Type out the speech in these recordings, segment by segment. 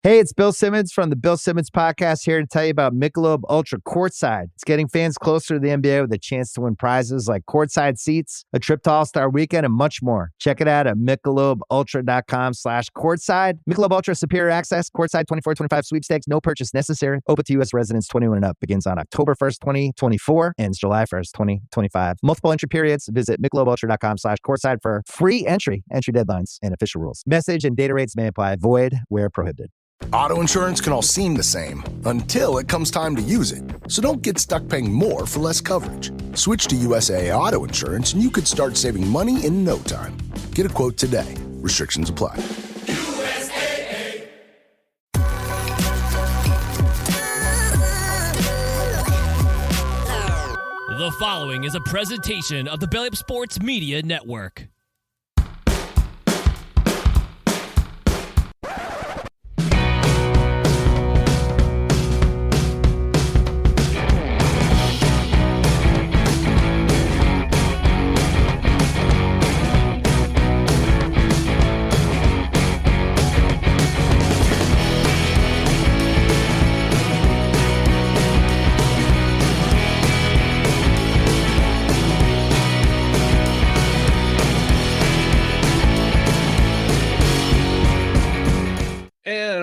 Hey, it's Bill Simmons from the Bill Simmons Podcast here to tell you about Michelob Ultra Courtside. It's getting fans closer to the NBA with a chance to win prizes like courtside seats, a trip to All-Star Weekend, and much more. Check it out at MichelobUltra.com/courtside. Michelob Ultra Superior Access, Courtside 24-25 sweepstakes, no purchase necessary. Open to U.S. residents 21 and up. Begins on October 1st, 2024, ends July 1st, 2025. Multiple entry periods. Visit MichelobUltra.com/courtside for free entry deadlines, and official rules. Message and data rates may apply. Void where prohibited. Auto insurance can all seem the same until it comes time to use it. So don't get stuck paying more for less coverage. Switch to USAA Auto Insurance and you could start saving money in no time. Get a quote today. Restrictions apply. USAA. The following is a presentation of the Belly Up Sports Media Network.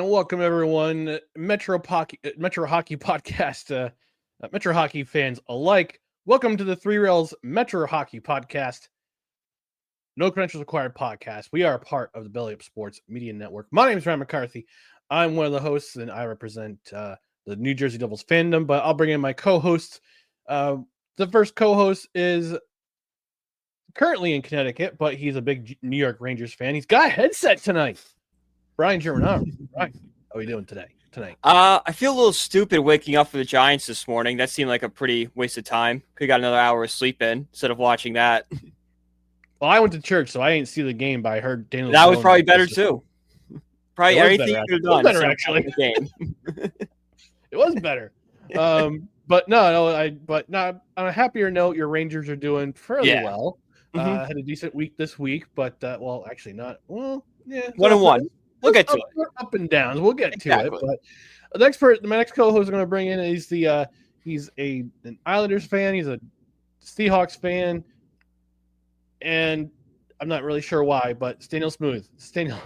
Welcome everyone, Metro Hockey Podcast, Metro Hockey fans alike. Welcome to the Three Rails Metro Hockey Podcast, no credentials required podcast. We are a part of the Belly Up Sports Media Network. My name is Ryan McCarthy. I'm one of the hosts, and I represent the New Jersey Devils fandom. But I'll bring in my co-hosts. The first co-host is currently in Connecticut, but he's a big New York Rangers fan. He's got a headset tonight. Brian Germanaro. Right. How are we doing tonight? I feel a little stupid waking up for the Giants this morning. That seemed like a pretty waste of time. Could have got another hour of sleep in instead of watching that. Well, I went to church, so I didn't see the game, but I heard Daniel. That was probably better too. Probably everything you could have done. Better, actually. The game. It was better. But on a happier note, your Rangers are doing fairly well. Had a decent week this week, but actually not. Well, yeah, 1-1. We'll get to it. Up and downs. We'll get to it. But my next co-host I'm going to bring in is he's an Islanders fan. He's a Seahawks fan, and I'm not really sure why. But Staniel Smooth. Staniel,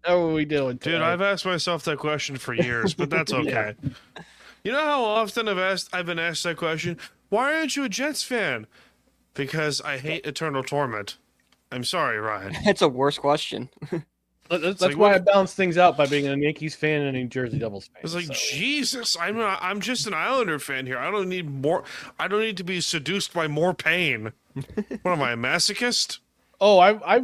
how are we doing today? Dude, I've asked myself that question for years, but that's okay. Yeah. You know how often I've been asked that question? Why aren't you a Jets fan? Because I hate eternal torment. I'm sorry, Ryan. That's a worse question. That's why I balance things out by being a Yankees fan and a New Jersey Devils fan. It's like, Jesus, I'm just an Islander fan here. I don't need more. I don't need to be seduced by more pain. What am I, a masochist? Oh, I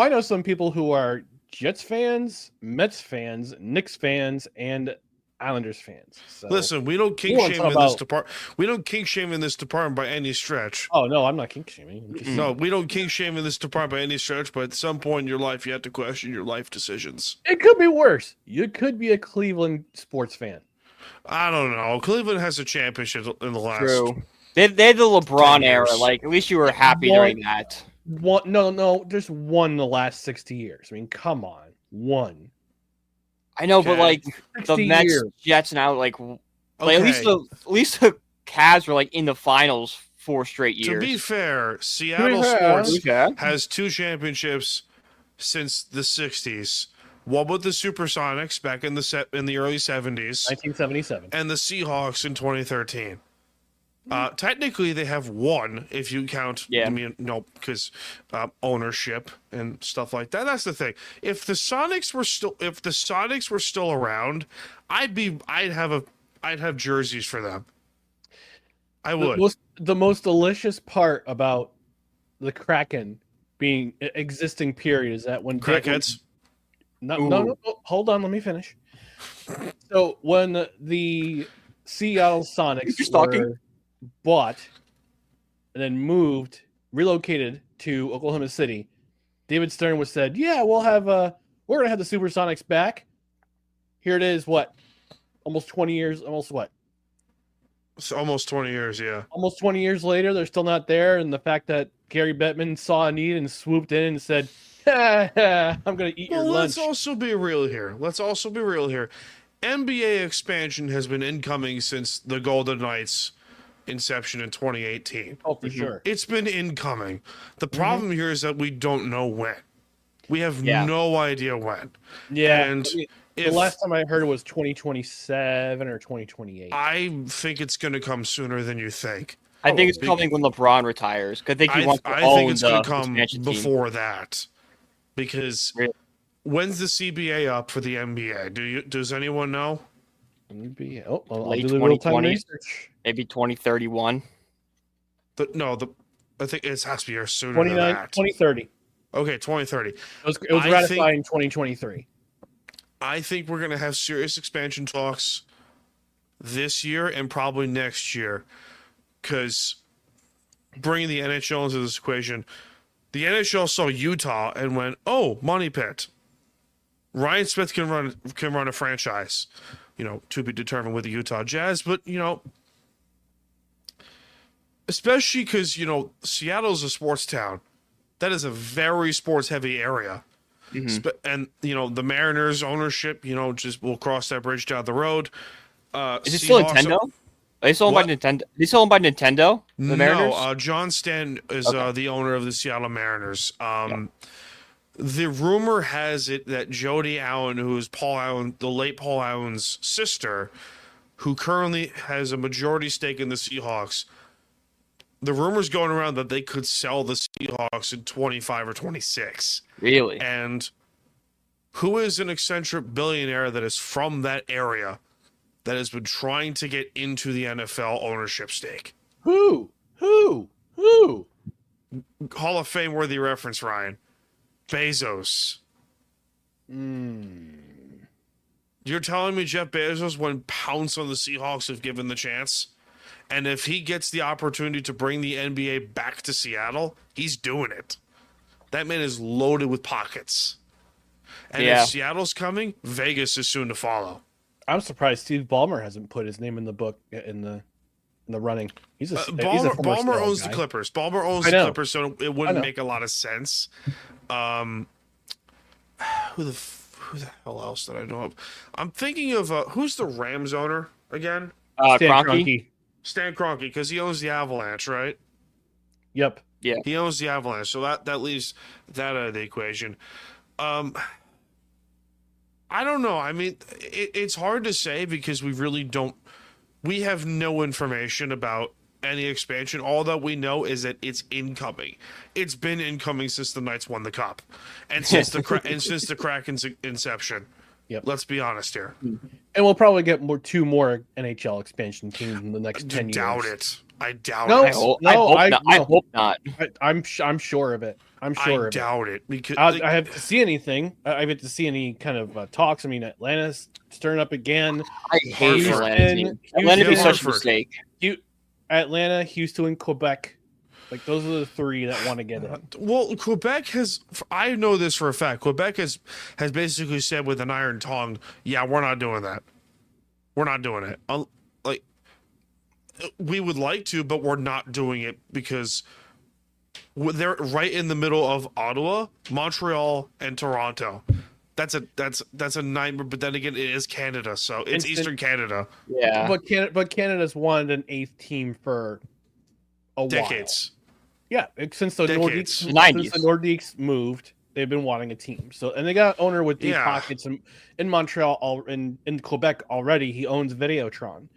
know some people who are Jets fans, Mets fans, Knicks fans, and Islanders fans. So, listen, we don't kink shame in this department. We don't kink shame in this department by any stretch. Oh no, I'm not kink shaming. No, we don't kink shame in this department by any stretch. But at some point in your life, you have to question your life decisions. It could be worse. You could be a Cleveland sports fan. I don't know. Cleveland has a championship in the last. True. They had the LeBron era. Like at least you were happy during that. No. There's one in the last 60 years. I mean, come on, one. I know, but like the Mets, Jets now, at least the Cavs were like in the finals 4 straight years. To be fair, Seattle sports has 2 championships since the '60s. One with the Supersonics back in the early '70s, 1977, and the Seahawks in 2013. Technically, they have 1 if you count. Yeah. I mean, no, because ownership and stuff like that. That's the thing. If the Sonics were still around, I'd have jerseys for them. I would. The most delicious part about the Kraken being existing period is that when crackheads. No, hold on, let me finish. So when the Seattle Sonics were bought and then relocated to Oklahoma City, David Stern was said, "Yeah, we're gonna have the Supersonics back." Here it is. What? Almost 20 years. It's almost 20 years. Yeah. Almost 20 years later, they're still not there, and the fact that Gary Bettman saw a need and swooped in and said, I'm gonna eat your lunch. Let's also be real here. NBA expansion has been incoming since the Golden Knights inception in 2018. Oh, for sure. It's been incoming. The problem here is that we don't know when. We have no idea when. Yeah. And the last time I heard it was 2027 or 2028. I think it's going to come sooner than you think. I think it's coming when LeBron retires. I think he wants to I think it's going to come before that. Because when's the CBA up for the NBA? Does anyone know? NBA. Oh, late 2020s, maybe 2031. I think it has to be sooner than that. 2030. Okay, 2030. It was ratified in 2023. I think we're going to have serious expansion talks this year and probably next year, because bringing the NHL into this equation, the NHL saw Utah and went, "Oh, money pit. Ryan Smith can run a franchise." To be determined with the Utah Jazz, but especially because Seattle's a sports town. That is a very sports heavy area. Mm-hmm. And the Mariners ownership, just will cross that bridge down the road. Is it still Nintendo? Are they still owned by Nintendo? Are they still owned by Nintendo? The Mariners? No, John Stanton is the owner of the Seattle Mariners. The rumor has it that Jody Allen, who is the late Paul Allen's sister, who currently has a majority stake in the Seahawks, the rumor's going around that they could sell the Seahawks in 25 or 26. Really? And who is an eccentric billionaire that is from that area that has been trying to get into the NFL ownership stake? Who? Hall of Fame worthy reference, Ryan. Bezos. You're telling me Jeff Bezos wouldn't pounce on the Seahawks if given the chance? And if he gets the opportunity to bring the NBA back to Seattle, he's doing it. That man is loaded with pockets. And if Seattle's coming, Vegas is soon to follow. I'm surprised Steve Ballmer hasn't put his name in the book in the running. Ballmer owns the Clippers. Ballmer owns the Clippers, so it wouldn't make a lot of sense. Who the hell else did I know of? I'm thinking of who's the Rams owner again? Stan Kroenke. Stan Kroenke, because he owns the Avalanche, right? Yep. Yeah. He owns the Avalanche, so that leaves that out of the equation. I don't know. I mean, it's hard to say because we really don't. We have no information about any expansion. All that we know is that it's incoming. It's been incoming since the Knights won the Cup, and since the Kraken's inception. Yep. Let's be honest here. And we'll probably get two more NHL expansion teams in the next 10 years. I doubt it. I hope not. I'm sure of it. I doubt it because I have to see anything. I have to see any kind of talks. I mean, Atlanta's stirring up again. I hate Atlanta. Atlanta is such a mistake. Atlanta, Houston, and Quebec. Like, those are the three that want to get in. Well, Quebec has, I know this for a fact, Quebec has basically said with an iron tongue, yeah, we're not doing that. We're not doing it. Like, we would like to, but we're not doing it because they're right in the middle of Ottawa, Montreal, and Toronto. That's a nightmare, but then again, it is Canada, so it's Eastern Canada. Yeah. But Canada's wanted an eighth team for a decades. While. Yeah, since the Nordiques moved, they've been wanting a team. So, and they got an owner with deep pockets in Montreal, in Quebec already. He owns Videotron.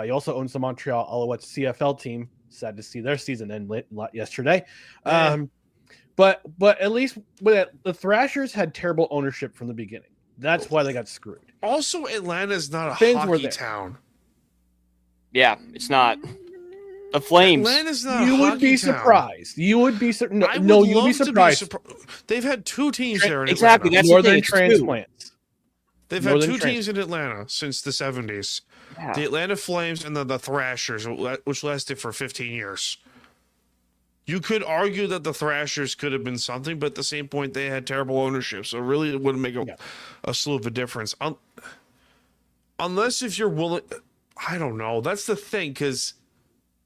He also owns the Montreal Alouettes CFL team. Sad to see their season end yesterday. But at least the Thrashers had terrible ownership from the beginning. That's why they got screwed. Also, Atlanta's not a hockey town. Yeah, it's not. The Flames. Atlanta's not you a would be town. surprised. You would be no, you would be surprised. They've had two teams there in exactly. Atlanta. That's Northern transplants. They've had two teams in Atlanta since the 70s. Yeah. The Atlanta Flames and the Thrashers, which lasted for 15 years. You could argue that the Thrashers could have been something, but at the same point, they had terrible ownership. So really, it wouldn't make a slew of a difference. Unless if you're willing, I don't know. That's the thing, because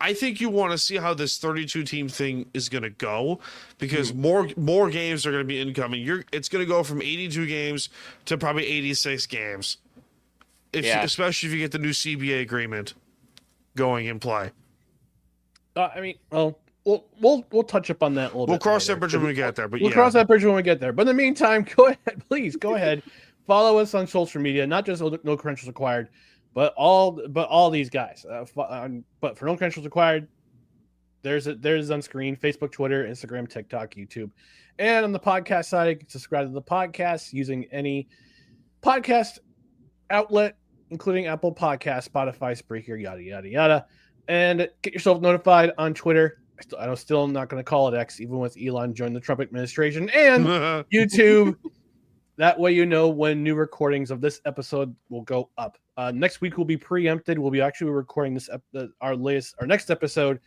I think you want to see how this 32 team thing is going to go, because more games are going to be incoming. It's going to go from 82 games to probably 86 games. Especially if you get the new CBA agreement going in play. I mean, well, we'll touch up on that a little bit. We'll cross that bridge when we get there. But we'll cross that bridge when we get there. But in the meantime, please go ahead, follow us on social media. Not just No Credentials Required, but all these guys. But for No Credentials Required, there's on screen: Facebook, Twitter, Instagram, TikTok, YouTube, and on the podcast side, you can subscribe to the podcast using any podcast outlet, including Apple Podcasts, Spotify, Spreaker, yada yada yada. And get yourself notified on Twitter. I'm still not going to call it X, even with Elon joining the Trump administration, and YouTube. That way you know when new recordings of this episode will go up. Next week will be preempted. We'll be actually recording our next episode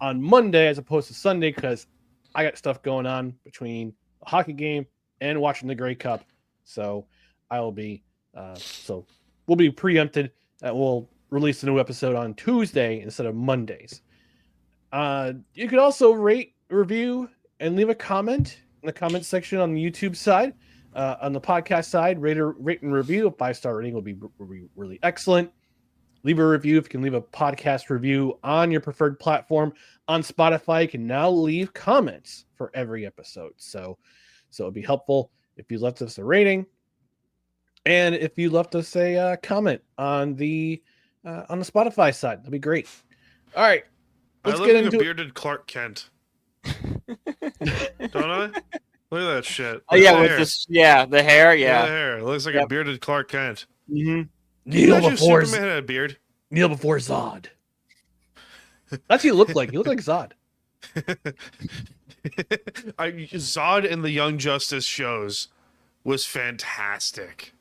on Monday as opposed to Sunday, because I got stuff going on between the hockey game and watching the Grey Cup. So I will be we'll be preempted. We'll release a new episode on Tuesday instead of Mondays. You could also rate, review, and leave a comment in the comment section on the YouTube side. On the podcast side, rate and review. A 5-star rating will be really excellent. Leave a review. If you can leave a podcast review on your preferred platform. On Spotify, you can now leave comments for every episode. So it'd be helpful if you left us a rating, and if you left us a comment on the Spotify side. That'd be great. All right. Let's get into a bearded Clark Kent. Don't I? Look at that shit. Oh, yeah, with this, the hair, yeah. The hair. It looks like a bearded Clark Kent. Mm-hmm. Kneel before Superman had a beard. Kneel before Zod. That's what he looked like. He looked like Zod. Zod in the Young Justice shows was fantastic.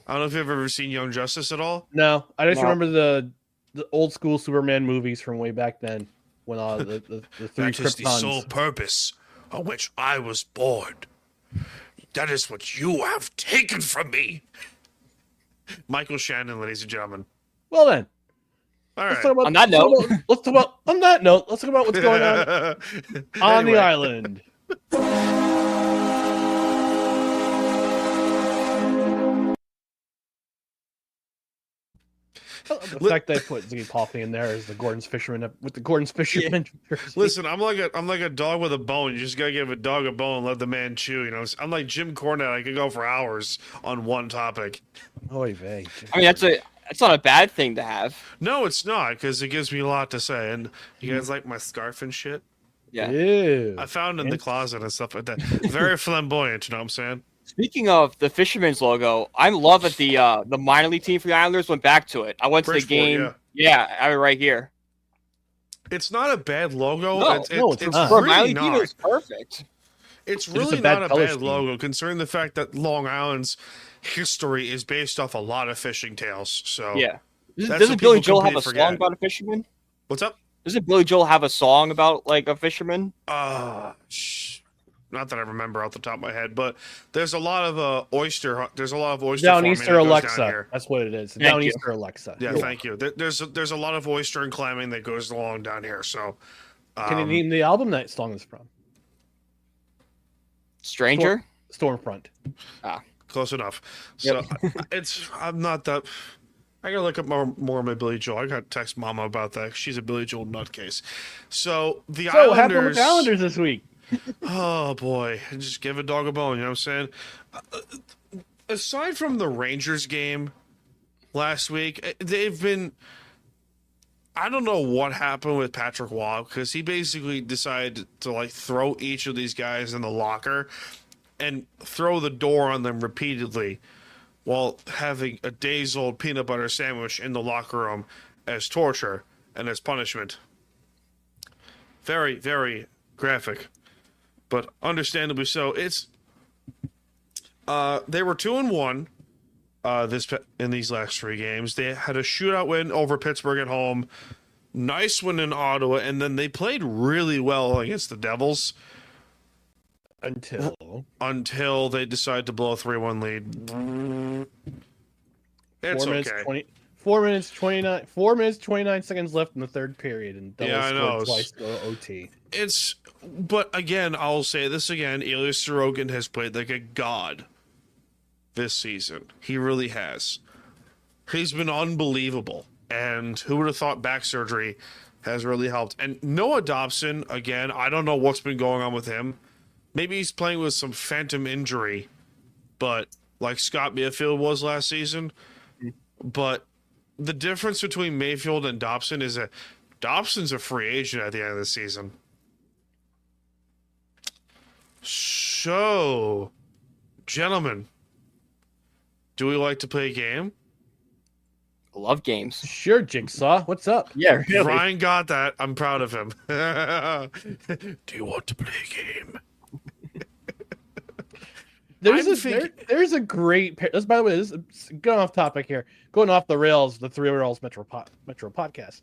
I don't know if you've ever seen Young Justice at all. No, I just remember the old school Superman movies from way back then, when all the three That is Kryptons. the sole purpose on which I was born. That is what you have taken from me. Michael Shannon, ladies and gentlemen. Well then, all right. On that note, let's talk about what's going on on the island. The fact that I put Ziggy Poppy in there is the Gordon's Fisherman with the Gordon's Fisherman. Yeah. Listen, I'm like a dog with a bone. You just gotta give a dog a bone and let the man chew. You know, I'm like Jim Cornette. I could go for hours on one topic. Oy vey. I mean, that's not a bad thing to have. No, it's not, because it gives me a lot to say. And you guys like my scarf and shit? Yeah. Ew. I found in the closet and stuff like that. Very flamboyant. You know what I'm saying? Speaking of the Fisherman's logo, I love that the minor league team for the Islanders went back to it. I went to the game. Yeah, I have it right here. It's not a bad logo. No, it's for really minor league not. team, it's perfect. It's really not a bad logo, considering the fact that Long Island's history is based off a lot of fishing tales. So yeah, doesn't Billy Joel have a song about a fisherman? What's up? Doesn't Billy Joel have a song about like a fisherman? Not that I remember off the top of my head, but there's a lot of oyster. There's a lot of oyster. Downeaster Alexa. Down here. That's what it is. Downeaster Alexa. Yeah, thank you. There's a lot of oyster and clamming that goes along down here. So, can you name the album that song is from? Stranger. Stormfront. Close enough. So I'm not that. I gotta look up more of my Billy Joel. I gotta text Mama about that. She's a Billy Joel nutcase. So Islanders. What happened with the Islanders this week? Oh boy, just give a dog a bone. You know what I'm saying? Aside from the Rangers game last week, they've been. I don't know what happened with Patrick Waugh, because he basically decided to throw each of these guys in the locker and throw the door on them repeatedly, while having a days-old peanut butter sandwich in the locker room as torture and as punishment. Very, very graphic, but understandably so. It's they were 2-1 in these last 3 games. They had a shootout win over Pittsburgh at home, nice win in Ottawa, and then they played really well against the Devils until they decided to blow a 3-1 lead. It's 4 4 minutes 29 seconds left in the third period, and Devils scored twice to go OT. But again, I'll say this again: Ilya Sorokin has played like a god this season. He really has. He's been unbelievable, and who would have thought back surgery has really helped? And Noah Dobson, again, I don't know what's been going on with him. Maybe he's playing with some phantom injury, but like Scott Mayfield was last season. But the difference between Mayfield and Dobson is that Dobson's a free agent at the end of the season. So, gentlemen, do we like to play a game? I love games. Sure, Jigsaw. What's up? Yeah, really. Ryan got that. I'm proud of him. Do you want to play a game? There's a great. By the way, this is going off topic here, going off the rails. The Three Rails Metro podcast.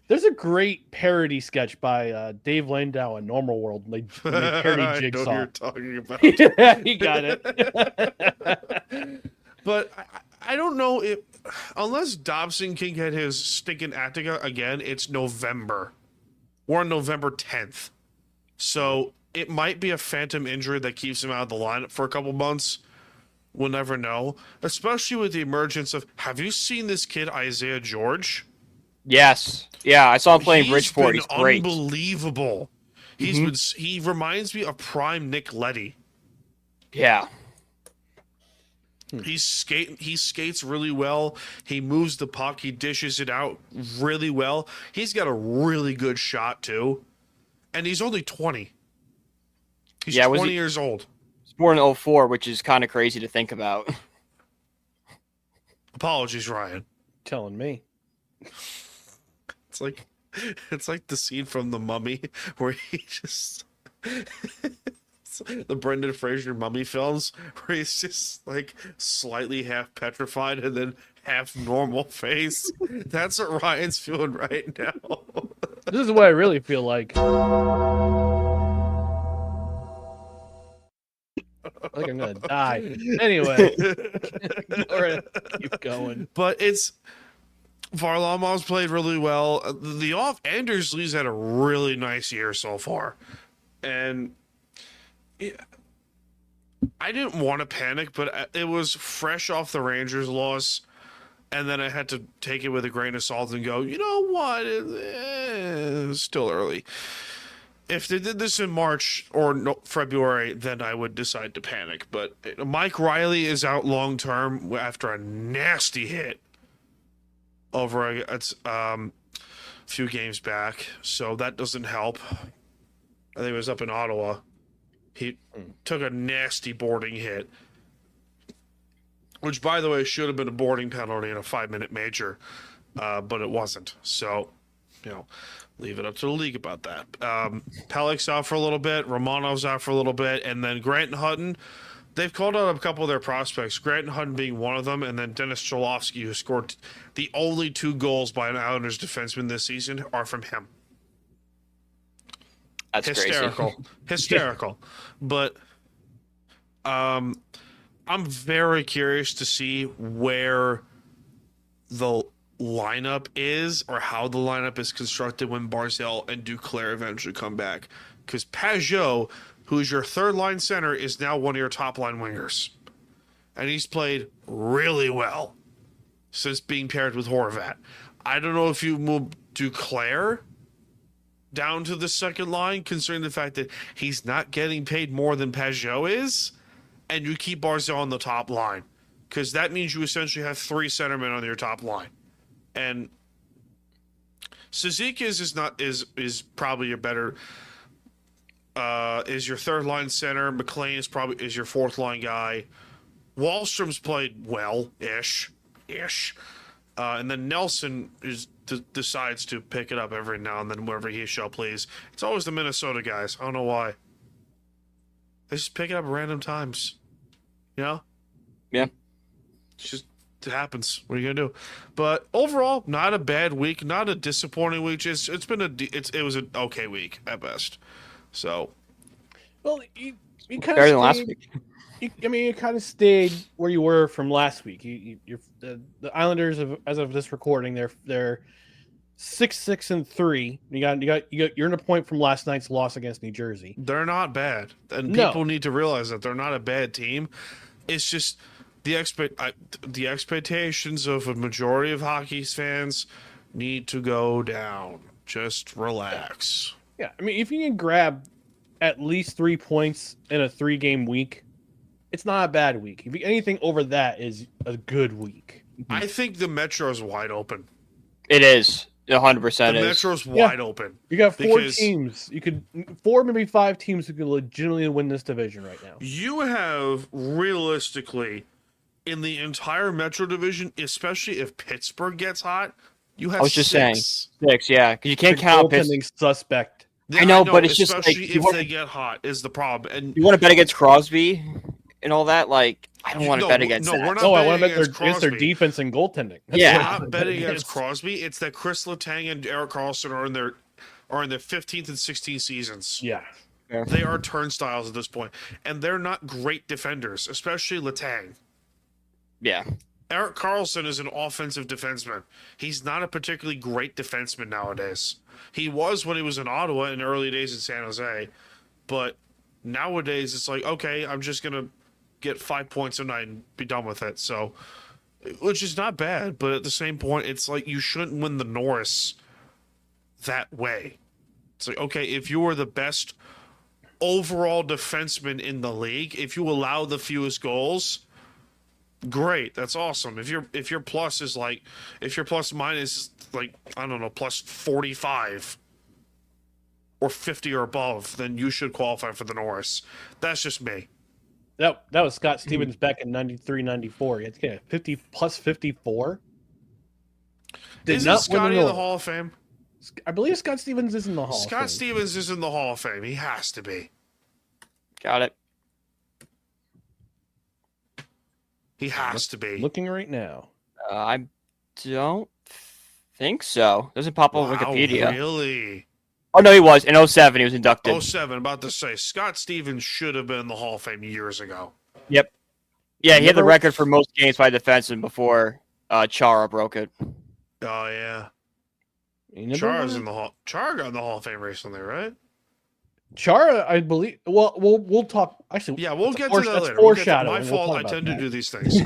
There's a great parody sketch by Dave Landau in Normal World. They parody Jigsaw. I know what you're talking about. Yeah, he got it. But I don't know if, unless Dobson can get his stinking Attica again, it's November. We're on November 10th. So it might be a phantom injury that keeps him out of the lineup for a couple months. We'll never know. Especially with the emergence of, have you seen this kid, Isaiah George? Yes. Yeah, I saw him playing Bridgeport. He's great. Unbelievable. He reminds me of prime Nick Leddy. Yeah. He skates really well. He moves the puck. He dishes it out really well. He's got a really good shot too. And he's only 20. He's 20 years old. He's born in 04, which is kind of crazy to think about. Apologies, Ryan. Telling me. It's like the scene from The Mummy where he just the Brendan Fraser Mummy films where he's just like slightly half petrified and then half normal face. That's what Ryan's feeling right now. This is what I really feel like. Like I'm gonna die. Anyway, keep going. But Varlamov's played really well. The Andersley's had a really nice year so far, and I didn't want to panic, but it was fresh off the Rangers loss, and then I had to take it with a grain of salt and go, you know what? It's still early. If they did this in March or February, then I would decide to panic. But Mike Riley is out long term after a nasty hit over a few games back, so that doesn't help. I think it was up in Ottawa. He took a nasty boarding hit, which, by the way, should have been a boarding penalty in a 5-minute major, but it wasn't. So, leave it up to the league about that. Pellick's out for a little bit. Romanov's out for a little bit. And then Grant and Hutton, they've called out a couple of their prospects, Grant and Hutton being one of them, and then Dennis Cholofsky, who scored the only 2 goals by an Islanders defenseman this season, are from him. That's hysterical. Crazy. Hysterical. But I'm very curious to see where the lineup is or how the lineup is constructed when Barzal and Duclair eventually come back. Because Pajot, who's your third-line center, is now one of your top-line wingers. And he's played really well since being paired with Horvat. I don't know if you move Duclair down to the second line, considering the fact that he's not getting paid more than Pajot is, and you keep Barzal on the top line. Because that means you essentially have 3 centermen on your top line. And Cizikas is probably your better is your third line center. McLean is your fourth line guy. Wallstrom's played well-ish. And then Nelson decides to pick it up every now and then wherever he shall please. It's always the Minnesota guys. I don't know why. They just pick it up at random times. Yeah. It's just, it happens. What are you gonna do? But overall, not a bad week, not a disappointing week. It was an okay week at best. So, well, you kind better of than last week. you kind of stayed where you were from last week. The Islanders, as of this recording, they're 6-6-3. You're in a point from last night's loss against New Jersey. They're not bad, and people need to realize that they're not a bad team. It's just the expectations of a majority of hockey fans need to go down. Just relax. Yeah, I mean, if you can grab at least 3 points in a 3-game week, it's not a bad week. If anything over that is a good week. I think the Metro is wide open. It is 100%. The Metro's wide open. You got 4 teams. You could 4, maybe 5 teams who could legitimately win this division right now. You have realistically in the entire Metro division, especially if Pittsburgh gets hot, you have 6. Yeah, because you can't count Pittsburgh. Suspect. I know, but it's just especially if they get hot is the problem. And you want to bet against Crosby and all that? Like, I don't want to bet against that. We're not I want to bet against their defense and goaltending. We're not betting against Crosby. It's that Chris Letang and Erik Karlsson are in their 15th and 16th seasons. Yeah. They are turnstiles at this point, and they're not great defenders, especially Letang. Yeah. Erik Karlsson is an offensive defenseman. He's not a particularly great defenseman nowadays. He was when he was in Ottawa in the early days in San Jose, but nowadays it's like, okay, I'm just going to get 5 points a night and be done with it. So, which is not bad, but at the same point, it's like you shouldn't win the Norris that way. It's like, okay, if you were the best overall defenseman in the league, if you allow the fewest goals, great, that's awesome. If your plus is like, if your plus minus like, I don't know, plus 45 or 50 or above, then you should qualify for the Norris. That's just me. That was Scott Stevens back in 93, 94. It's 50 plus 54. Isn't Scotty in the Hall of Fame? I believe Scott Stevens is in the Hall of Fame. Scott Stevens is in the Hall of Fame. He has to be. Got it. He has to be. Looking right now. I don't think so. Doesn't pop up on Wikipedia. Really? Oh, no, he was. In 07, he was inducted. 07, about to say. Scott Stevens should have been in the Hall of Fame years ago. Yep. Yeah, he had the record for most games by defenseman before Chara broke it. Oh, yeah. Chara's in the Hall. Chara got in the Hall of Fame recently, right? Chara, I believe. Well, we'll talk. Actually, yeah, we'll get to that later. My fault. I tend to do these things.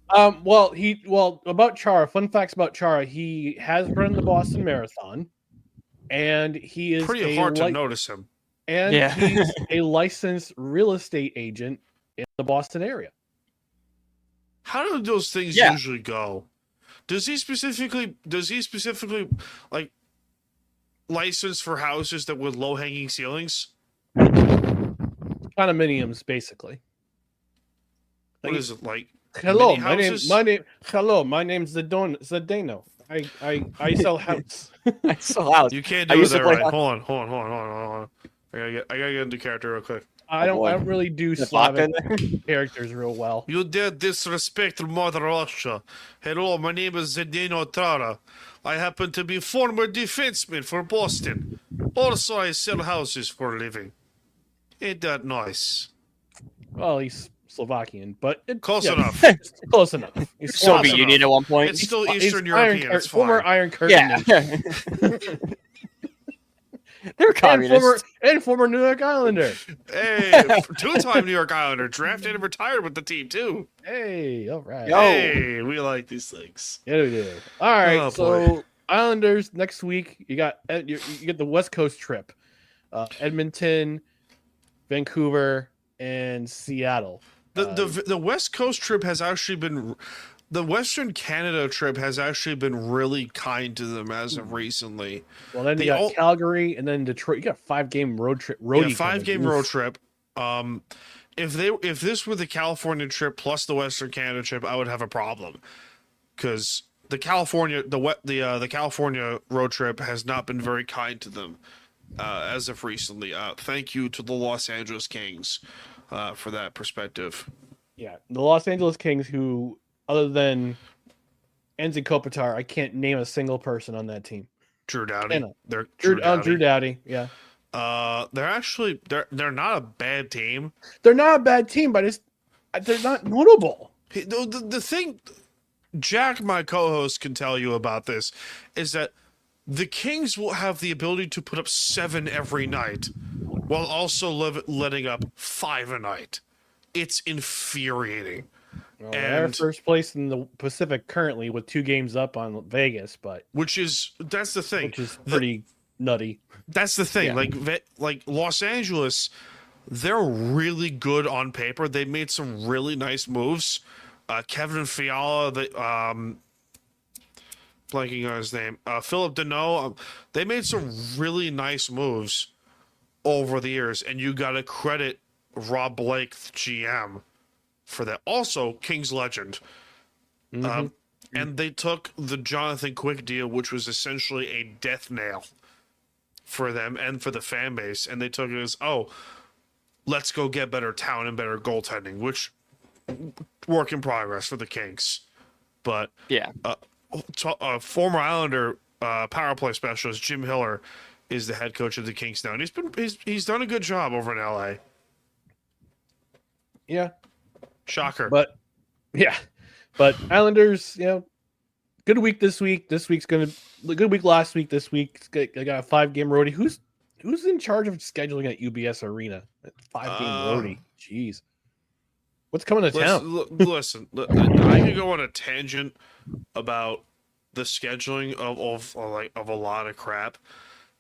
About Chara. Fun facts about Chara. He has run the Boston Marathon, and he is pretty hard to notice him. And he's a licensed real estate agent in the Boston area. How do those things usually go? Does he specifically like license for houses that with low hanging ceilings? Condominiums, basically. What is it like? Hello, my name's Zdeno. I sell house. I sell house. You can't do that right. Hold on. I gotta get into character real quick. I don't really do Slavic characters real well. You dare disrespect Mother Russia. Hello, my name is Zdeno Tara. I happen to be former defenseman for Boston. Also, I sell houses for a living. Ain't that nice? Well, he's Slovakian, but close enough. Close enough. He's Soviet Union at one point. It's still Eastern European. It's former Iron Curtain. Yeah. They're communists. And former New York Islander. Hey, two-time New York Islander, drafted and retired with the team too. Hey, all right. Hey, we like these things. Yeah, we do. All right, so Islanders next week. You got the West Coast trip, Edmonton, Vancouver, and Seattle. The West Coast trip has actually been. The Western Canada trip has actually been really kind to them as of recently. Well, then you got Calgary and then Detroit. You got a 5-game road trip. 5-game road trip. If this were the California trip plus the Western Canada trip, I would have a problem because the California road trip has not been very kind to them as of recently. Thank you to the Los Angeles Kings for that perspective. Yeah, the Los Angeles Kings who. Other than Enzi Kopitar, I can't name a single person on that team. Drew Doughty. Drew Doughty, yeah. They're not a bad team. They're not a bad team, but They're not notable. The thing, Jack, my co-host, can tell you about this is that the Kings will have the ability to put up 7 every night while also letting up 5 a night. It's infuriating. Well, they're first place in the Pacific currently with 2 games up on Vegas, but that's the thing. Which is pretty nutty. That's the thing. Yeah. Like Los Angeles, they're really good on paper. They made some really nice moves. Kevin Fiala, blanking on his name. Philip Deneau, they made some really nice moves over the years, and you got to credit Rob Blake, the GM, for that. Also, Kings legend. And they took the Jonathan Quick deal, which was essentially a death nail for them and for the fan base, and they took it as, let's go get better talent and better goaltending, which work in progress for the Kings. But yeah, former Islander power play specialist Jim Hiller is the head coach of the Kings now, and he's done a good job over in LA. Yeah, shocker. But Islanders, good week this week. This week's gonna good week last week. This week I got a 5-game roadie. Who's in charge of scheduling at UBS Arena? 5-game roadie. Jeez. What's coming to town? Listen, I could go on a tangent about the scheduling of a lot of crap,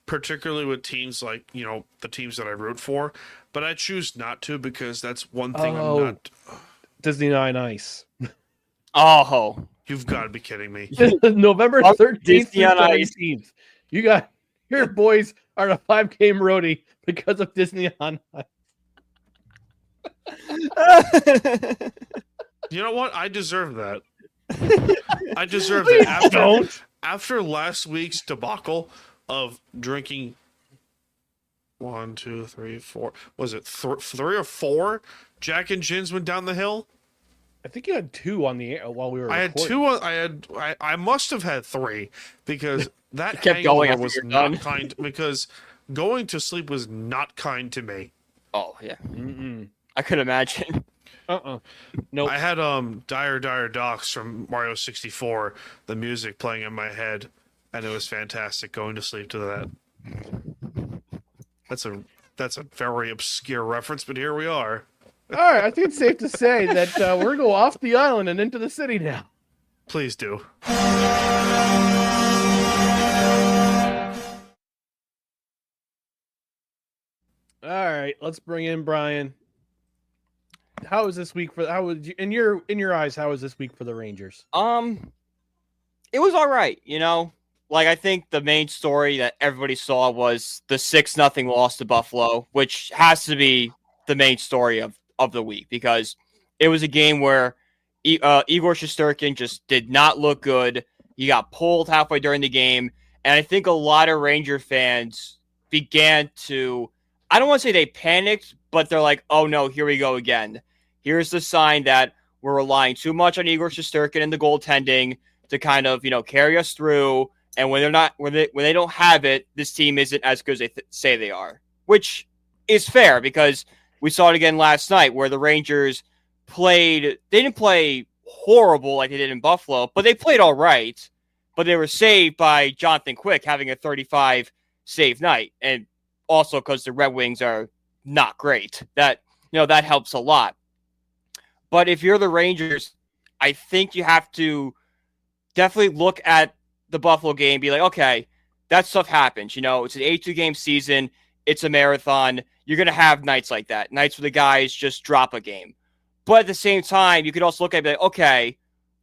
particularly with teams like the teams that I root for. But I choose not to because that's one thing I'm not. Disney on Ice. Oh, you've got to be kidding me! November 13th through 17th. You got your boys are a 5-game roadie because of Disney on Ice. You know what? I deserve that. I deserve that. After last week's debacle of drinking 1, 2, 3, 4. Was it 3 or 4 Jack and Gins went down the hill? I think you had 2 on the air while we were. I recording. had 2. I must have had 3 because that kept going was not kind. Because going to sleep was not kind to me. Oh yeah. I could imagine. Nope. I had Dire Docks from Mario 64, the music playing in my head, and it was fantastic going to sleep to that. That's a very obscure reference, but here we are. All right, I think it's safe to say that we're going to go off the island and into the city now. Please do. All right, let's bring in Brian. How was this week in your eyes? How was this week for the Rangers? It was all right. Like I think the main story that everybody saw was the 6-0 loss to Buffalo, which has to be the main story of the week because it was a game where Igor Shesterkin just did not look good. He got pulled halfway during the game, and I think a lot of Ranger fans began to. I don't want to say they panicked, but they're like, oh no, here we go again. Here's the sign that we're relying too much on Igor Shesterkin and the goaltending to kind of, carry us through. And when they don't have it, this team isn't as good as they say they are, which is fair because we saw it again last night where the Rangers they didn't play horrible like they did in Buffalo, but they played all right, but they were saved by Jonathan Quick having a 35 save night. And also because the Red Wings are not great. That helps a lot. But if you're the Rangers, I think you have to definitely look at the Buffalo game and be like, okay, that stuff happens. It's an 82-game season. It's a marathon. You're going to have nights like that, nights where the guys just drop a game. But at the same time, you could also look at it and be like, okay,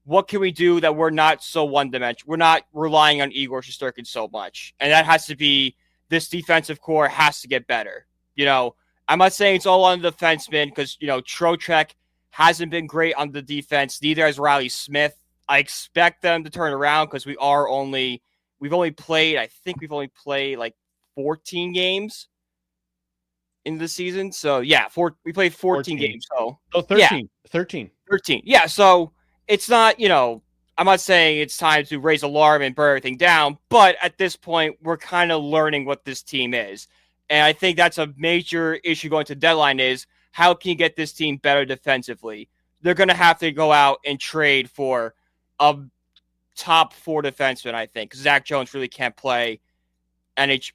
what can we do that we're not so one-dimensional? We're not relying on Igor Shesterkin so much. And that has to be this defensive core has to get better. I'm not saying it's all on the defensemen because, Trocheck hasn't been great on the defense. Neither has Riley Smith. I expect them to turn around because we've only played like 14 games in the season. So yeah, we played 14 games. So 13. Yeah, 13. Yeah. So it's not, I'm not saying it's time to raise alarm and burn everything down, but at this point, we're kind of learning what this team is. And I think that's a major issue going to the deadline is how can you get this team better defensively? they're going to have to go out and trade for a top 4 defenseman, I think, because Zach Jones really can't play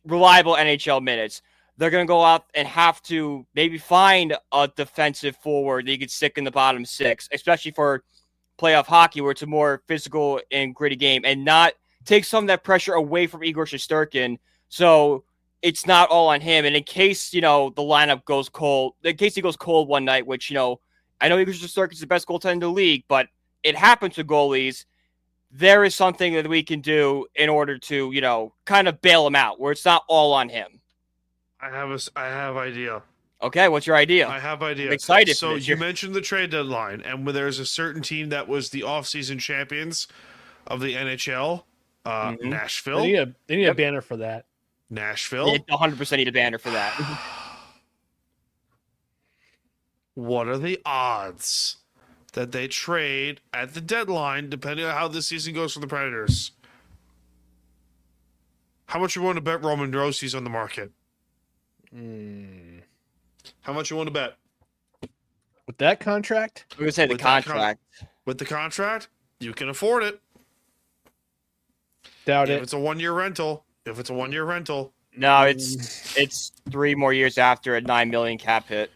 reliable NHL minutes. They're going to go out and have to maybe find a defensive forward that you could stick in the bottom 6, especially for playoff hockey where it's a more physical and gritty game, and not take some of that pressure away from Igor Shesterkin. So it's not all on him. And in case, the lineup goes cold, in case he goes cold one night, which, I know Igor Shesterkin is the best goaltender in the league, but it happens to goalies. There is something that we can do in order to, kind of bail him out where it's not all on him. I have idea. Okay, what's your idea? I have idea. I'm excited. So you mentioned the trade deadline, and when there's a certain team that was the offseason champions of the NHL, Nashville. They need a banner for that. Nashville. They 100% need a banner for that. What are the odds that they trade at the deadline, depending on how this season goes for the Predators? How much you want to bet Roman Rossi's on the market? How much you want to bet? With that contract? I'm going to say the contract. With the contract, you can afford it. Doubt If it. it's a 1 year rental. No, it's 3 more years after a $9 million cap hit.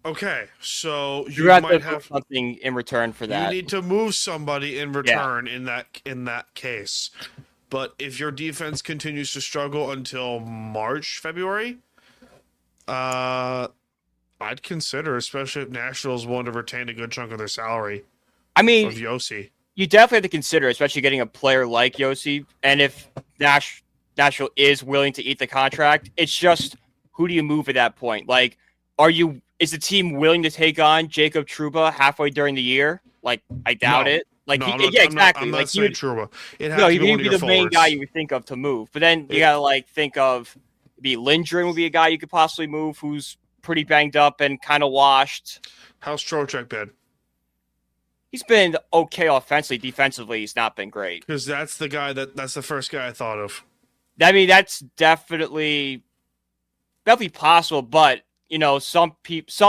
Okay, so you have might to have something in return for that. You need to move somebody in return in that case. But if your defense continues to struggle until March, February, I'd consider, especially if Nashville's willing to retain a good chunk of their salary. I mean, of Yossi. You definitely have to consider, especially getting a player like Yossi. And if Nashville is willing to eat the contract, it's just who do you move at that point? Like, is the team willing to take on Jacob Trouba halfway during the year? Like, I doubt it. Like, exactly. I'm not like, saying Trouba. He'd be the main guy you would think of to move. But then you gotta think of Lindgren would be a guy you could possibly move who's pretty banged up and kind of washed. How's Trocheck been? He's been okay offensively. Defensively, he's not been great. Because that's the first guy I thought of. I mean, that's definitely possible, but some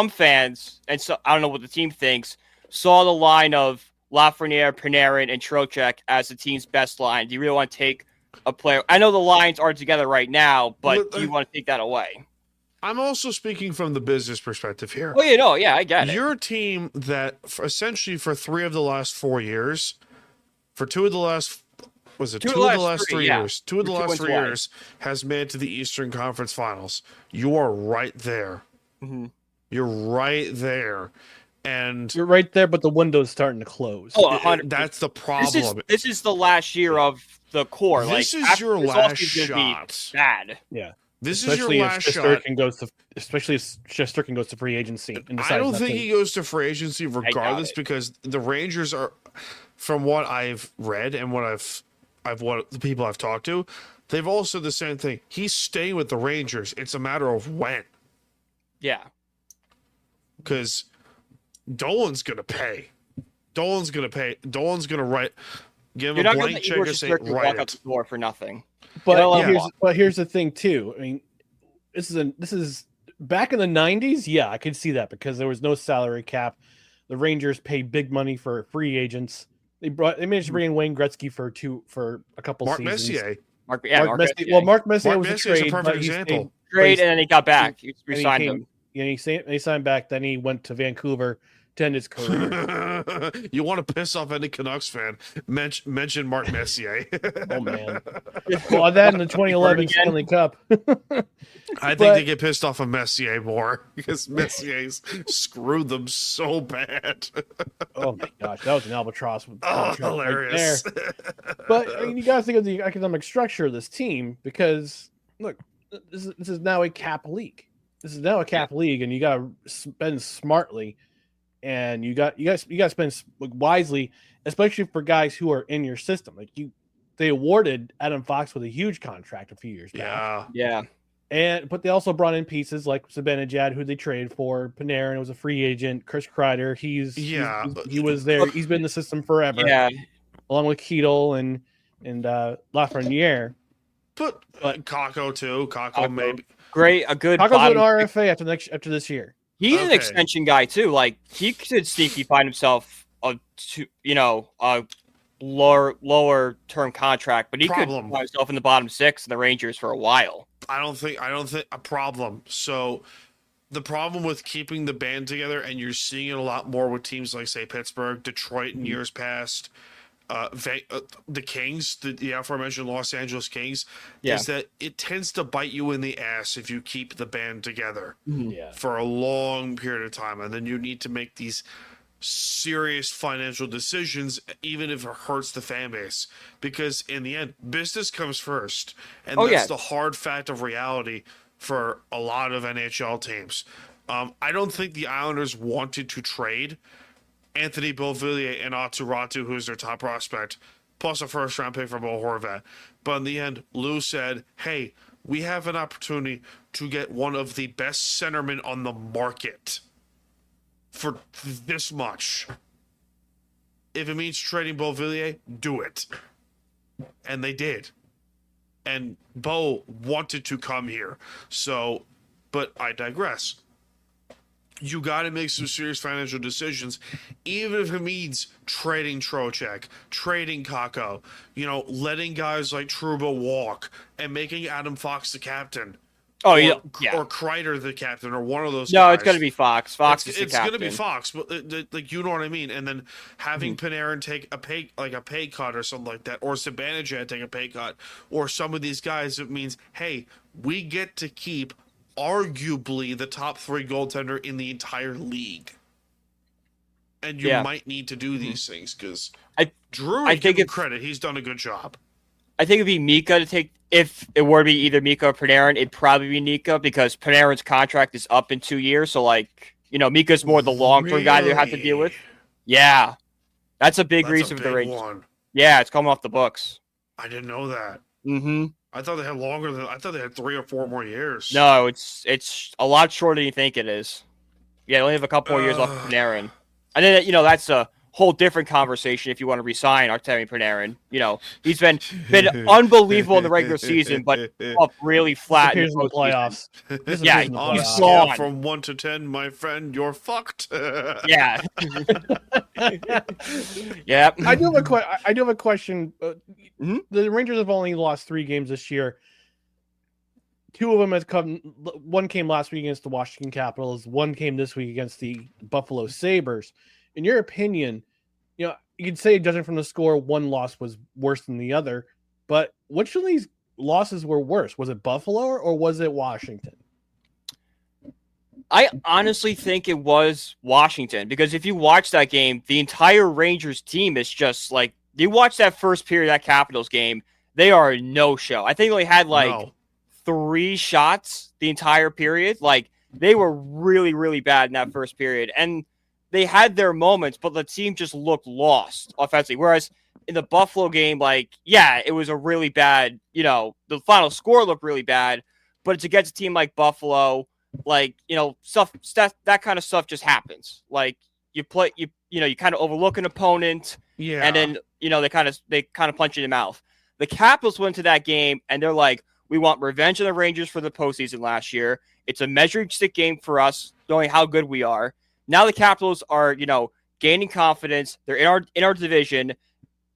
fans, and so I don't know what the team thinks, saw the line of Lafreniere, Panarin, and Trocheck as the team's best line. Do you really want to take a player? I know the lines aren't together right now, but do you want to take that away? I'm also speaking from the business perspective here. Oh, yeah, I get it. You're a team that, essentially, for 3 of the last 4 years, for 2 of the last, two of the last 3 years, 2 of the last 3 years, has made it to the Eastern Conference Finals. You are right there. Mm-hmm. You're right there. And you're right there, but the window's starting to close. Oh, 100%. That's the problem. This is the last year of the core. This is your last shot. Bad. Yeah. This is your last shot. Especially if Shesterkin goes to free agency. And I don't think he goes to free agency regardless, because the Rangers are, from what I've read and what what the people I've talked to, they've all said the same thing. He's staying with the Rangers. It's a matter of when. Yeah. Because Dolan's going to pay. Dolan's going to give him a blank check and say, write out the door for nothing. But here's the thing too. I mean, this is back in the 90s. Yeah, I could see that because there was no salary cap. The Rangers paid big money for free agents. They managed to bring in Wayne Gretzky for a couple seasons. Messier. Mark Messier. Well, Mark Messier was a trade. Perfect example. Trade, and then he got back. He signed him. Yeah, he signed back. Then he went to Vancouver to end his career. You want to piss off any Canucks fan? Mention Mark Messier. Oh man. Well, that in the 2011 Stanley Cup. I think they get pissed off of Messier more because Messier's screwed them so bad. Oh my gosh, that was an albatross. Hilarious. Right there. But I mean, you got to think of the economic structure of this team because look, this is now a cap league. This is now a cap league, and you got to spend smartly, and you got to spend wisely, especially for guys who are in your system. Like they awarded Adam Fox with a huge contract a few years back. Yeah. But they also brought in pieces like Zibanejad, who they traded for. Panarin was a free agent. Chris Kreider, he was there. He's been in the system forever. Yeah, along with Ketel and Lafreniere. But Kakko too. Kakko maybe. A good. Kakko's an RFA after this year. He's an Okay. extension guy too. Like he could sneaky find himself a lower term contract, but he could Problem. find himself in the bottom 6 in the Rangers for a while. I don't think a problem. So the problem with keeping the band together, and you're seeing it a lot more with teams like, say, Pittsburgh, Detroit in years past, the Kings, the aforementioned Los Angeles Kings, is that it tends to bite you in the ass if you keep the band together for a long period of time, and then you need to make these serious financial decisions, even if it hurts the fan base, because in the end, business comes first, and that's the hard fact of reality for a lot of NHL teams. I don't think the Islanders wanted to trade Anthony Beauvillier and Aatu Räty, who's their top prospect, plus a first-round pick for Bo Horvat. But in the end, Lou said, hey, we have an opportunity to get one of the best centermen on the market for this much. If it means trading Beauvillier, do it. And they did. And Bo wanted to come here. So, but I digress. You got to make some serious financial decisions, even if it means trading Trocheck, trading Kakko, letting guys like Trouba walk and making Adam Fox the captain. Or Kreider the captain, or one of those No, guys. it's going to be Fox. Fox is the It's captain. going to be Fox, but you know what I mean. And then having Panarin take a pay cut or something like that, or Zibanejad take a pay cut, or some of these guys, it means, hey, we get to keep arguably the top 3 goaltender in the entire league. And you might need to do these things, because Drew, I give him credit. He's done a good job. I think it'd be Mika to take. If it were to be either Mika or Panarin, it'd probably be Mika, because Panarin's contract is up in 2 years. So, Mika's more the long-term guy they have to deal with. Yeah. That's a big reason for the Rangers. Yeah, it's coming off the books. I didn't know that. Mm-hmm. I thought they had I thought they had 3 or 4 more years. No, it's a lot shorter than you think it is. Yeah, they only have a couple more years left for Panarin. And then, that's a whole different conversation if you want to resign Artemi Panarin. He's been unbelievable in the regular season, but up really flat in the playoffs. Yeah, he's gone. From 1 to 10, my friend, you're fucked. Yeah. Yeah. I do have a question. The Rangers have only lost 3 games this year. 2 of them has come. One came last week against the Washington Capitals. One came this week against the Buffalo Sabres. In your opinion, you could say, judging from the score, one loss was worse than the other. But which of these losses were worse? Was it Buffalo or was it Washington? I honestly think it was Washington, because if you watch that game, the entire Rangers team is just like, you watch that first period of that Capitals game, they are a no-show. I think they had 3 shots the entire period. They were really, really bad in that first period. And they had their moments, but the team just looked lost offensively. Whereas in the Buffalo game, it was a really bad, the final score looked really bad, but it's against a team like Buffalo, stuff, that kind of stuff just happens. You kind of overlook an opponent, and then, they kind of punch you in the mouth. The Capitals went to that game, and they're like, we want revenge of the Rangers for the postseason last year. It's a measuring stick game for us, knowing how good we are. Now the Capitals are, gaining confidence. They're in our division,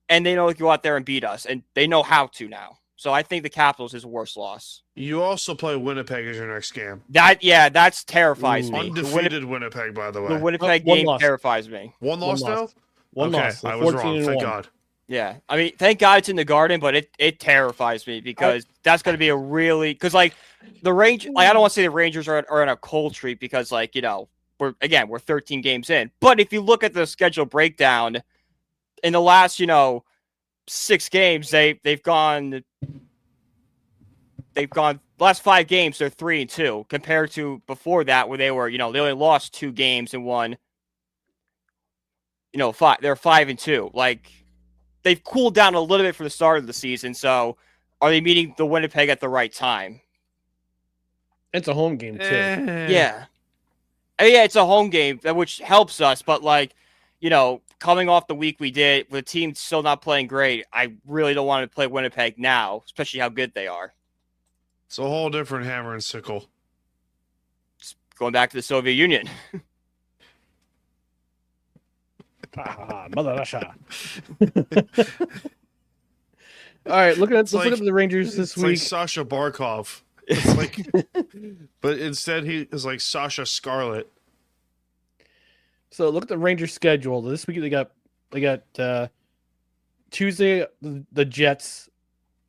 and they know to go out there and beat us, and they know how to now. So I think the Capitals is a worse loss. You also play Winnipeg as your next game. That's terrifies me. Undefeated Winnipeg, by the way. The Winnipeg game loss. Terrifies me. One loss now? One loss. I was wrong. Thank God. Yeah, I mean, thank God it's in the Garden, but it terrifies me, because that's going to be a really, because the Rangers, I don't want to say the Rangers are in a cold streak, because we're 13 games in. But if you look at the schedule breakdown, in the last 6 games, they've gone last 5 games they're 3-2, compared to before that where they were they only lost 2 games and won 5. They're 5-2. They've cooled down a little bit from the start of the season. So are they meeting the Winnipeg at the right time? It's a home game too. Yeah. It's a home game, which helps us. But coming off the week we did, with the team still not playing great, I really don't want to play Winnipeg now, especially how good they are. It's a whole different hammer and sickle. going back to the Soviet Union. Mother Russia. All right, let's look at the Rangers this It's week. like Sasha Barkov. It's like, but instead he is like Sasha Scarlet. So look at the Rangers schedule. This week they got Tuesday the Jets,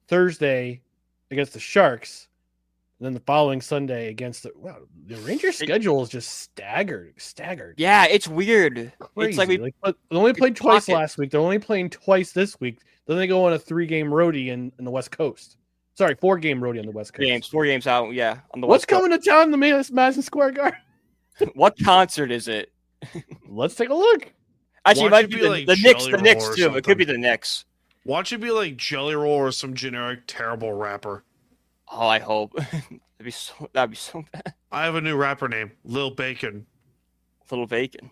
Thursday against the Sharks, and then the following Sunday against the Rangers schedule is just staggered. Yeah, it's weird. Crazy. It's like they only played twice pocket. last week. They're only playing twice this week. Then they go on a 3-game roadie in the West Coast. Sorry, 4-game roadie on the West Coast. 4 games out. Yeah, on the What's West Coast. coming to town in the Madison Square Garden? What concert is it? Let's take a look. Actually, it Watch might it be be the like Knicks. Jelly The Roll Knicks or too. It could be something. the Knicks. Watch it be like Jelly Roll or some generic terrible rapper. Oh, I hope. That'd be so bad. I have a new rapper name, Lil Bacon. Little bacon.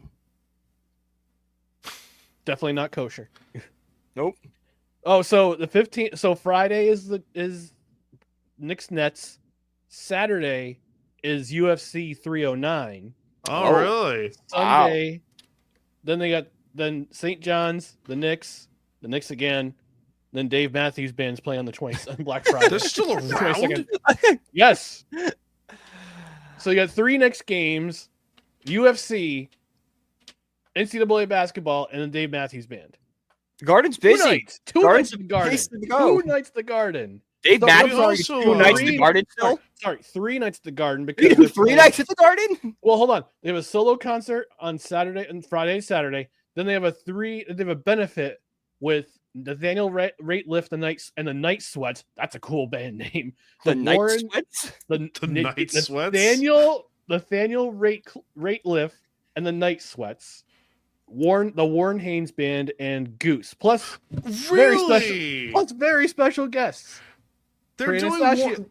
Definitely not kosher. Nope. Oh, so the 15th. So Friday is Knicks Nets. Saturday is UFC 309. Oh, really? Sunday, then they got St. John's, the Knicks again. Then Dave Matthews Band's playing on the 20th on Black Friday. They're still The around? 22nd. Yes. So you got 3 next games: UFC, NCAA basketball, and then Dave Matthews Band. Garden's 2 busy. nights. 2 Garden's nights at the Garden. busy to go. 2 nights at the Garden. Dave So- Matthews I'm also, 2 nights at three- the Garden still. Sorry, 3 nights at the Garden You because can do they're 3 playing- nights at the Garden. Well, hold on. They have a solo concert on Saturday and Friday, Saturday. Then they have a benefit with Nathaniel Rateliff, the Night Sweats. That's a cool band name. The Night Warren- Sweats. The Night Sweats? Nathaniel Rateliff and the Night Sweats. The Warren Haynes Band and Goose. Plus Really? very special guests. They're Trey doing Anastasio- more.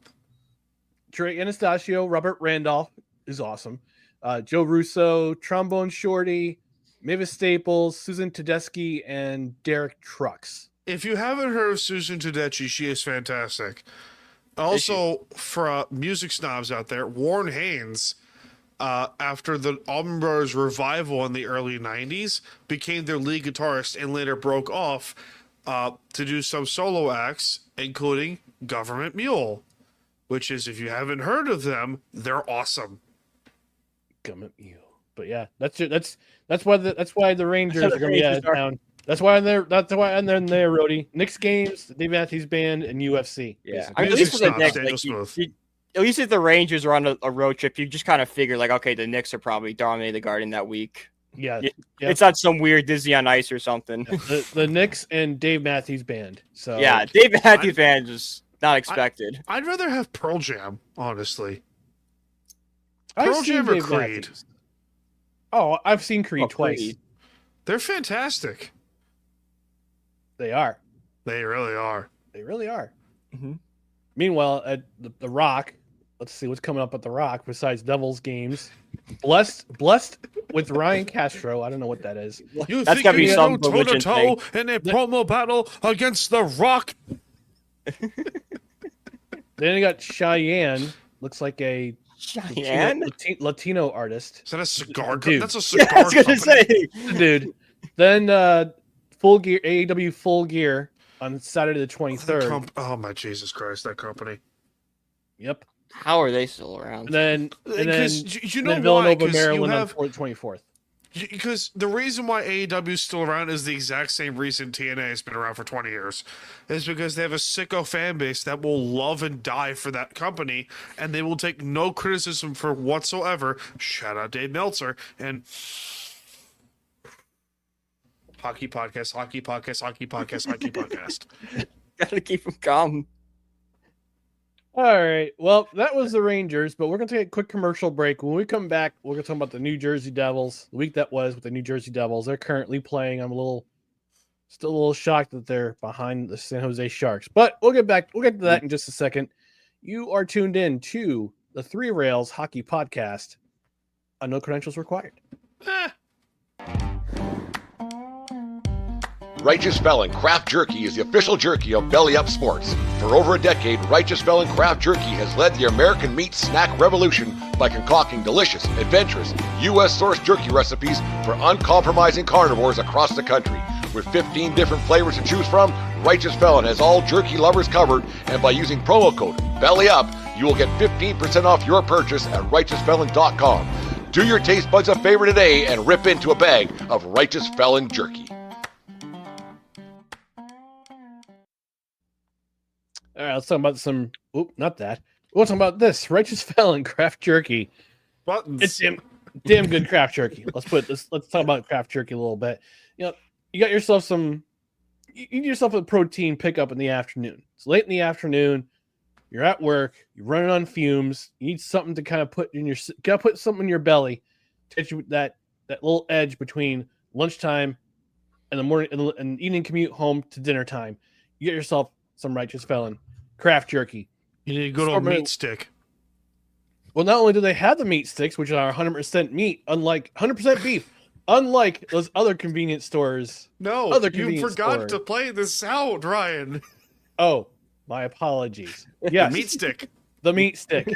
Trey Anastasio, Robert Randolph is awesome. Joe Russo, Trombone Shorty, Mavis Staples, Susan Tedeschi, and Derek Trucks. If you haven't heard of Susan Tedeschi, she is fantastic. Also, for music snobs out there, Warren Haynes, after the Allman Brothers revival in the early 90s, became their lead guitarist and later broke off to do some solo acts, including Government Mule, which is, if you haven't heard of them, they're awesome. Gummit you. But yeah, that's why the Rangers are going to be out of town. That's why they're there, Roadie. Knicks games, Dave Matthews Band, and UFC. Yeah, basically. I mean, at Music least for the snobs, Knicks, Staniel like, Smooth. at least if the Rangers are on a road trip, you just kind of figure like, okay, the Knicks are probably dominating the Garden that week. Yeah, Yeah. yeah. It's not some weird Disney on Ice or something. the Knicks and Dave Matthews Band. So Yeah, Dave Matthews Band is not expected. I'd rather have Pearl Jam, honestly. I've Pearl seen Jam or Dave Creed? Matthews. Oh, I've seen Creed Oh, twice. Creed. They're fantastic. They are. They really are. They really are. Mhm. Meanwhile, at the Rock, let's see what's coming up at the Rock besides Devils games. Blessed with Ryan Castro. I don't know what that is. You That's think gotta be you some go religion toe-to-toe in a promo battle against The Rock? Then you got Cheyenne. Looks like a Cheyenne? Latino artist. Is that a cigar? Dude. That's a Yeah, cigar I was gonna company. say. Dude. Then Full Gear, AEW Full Gear on Saturday the 23rd. Oh my Jesus Christ, that company. Yep. How are they still around? And then Because you know then why? Villanova, Because you Maryland have on the 24th. because the reason why AEW is still around is the exact same reason TNA has been around for 20 years. Is because they have a sicko fan base that will love and die for that company, and they will take no criticism for whatsoever. Shout out Dave Meltzer and Hockey Podcast, Hockey Podcast, Hockey Podcast, Hockey Podcast. Gotta keep them calm. All right. Well, that was the Rangers, but we're going to take a quick commercial break. When we come back, we're going to talk about the New Jersey Devils, the week that was with the New Jersey Devils. They're currently playing. I'm still a little shocked that they're behind the San Jose Sharks, but we'll get to that in just a second. You are tuned in to the Three Rails Hockey Podcast on No Credentials Required. Righteous Felon Craft Jerky is the official jerky of Belly Up Sports. For over a decade, Righteous Felon Craft Jerky has led the American meat snack revolution by concocting delicious, adventurous, U.S.-sourced jerky recipes for uncompromising carnivores across the country. With 15 different flavors to choose from, Righteous Felon has all jerky lovers covered, and by using promo code BELLYUP, you will get 15% off your purchase at righteousfelon.com. Do your taste buds a favor today and rip into a bag of Righteous Felon jerky. All right, let's talk about some. Oop, not that. We'll talk about this Righteous Felon Craft Jerky. Buttons. It's damn good craft jerky. Let's talk about craft jerky a little bit. You know, you got yourself some. You need yourself a protein pickup in the afternoon. It's late in the afternoon. You're at work. You're running on fumes. You need something to kind of put in your. Gotta put something in your belly to get you that little edge between lunchtime and the morning and evening commute home to dinner time. You get yourself some Righteous Felon Craft Jerky. You need a good old meat stick. Well, not only do they have the meat sticks, which are 100% meat, unlike 100% beef, unlike those other convenience stores. No, you forgot to play the sound, Ryan. Oh, my apologies. Yes, The meat stick. The meat stick.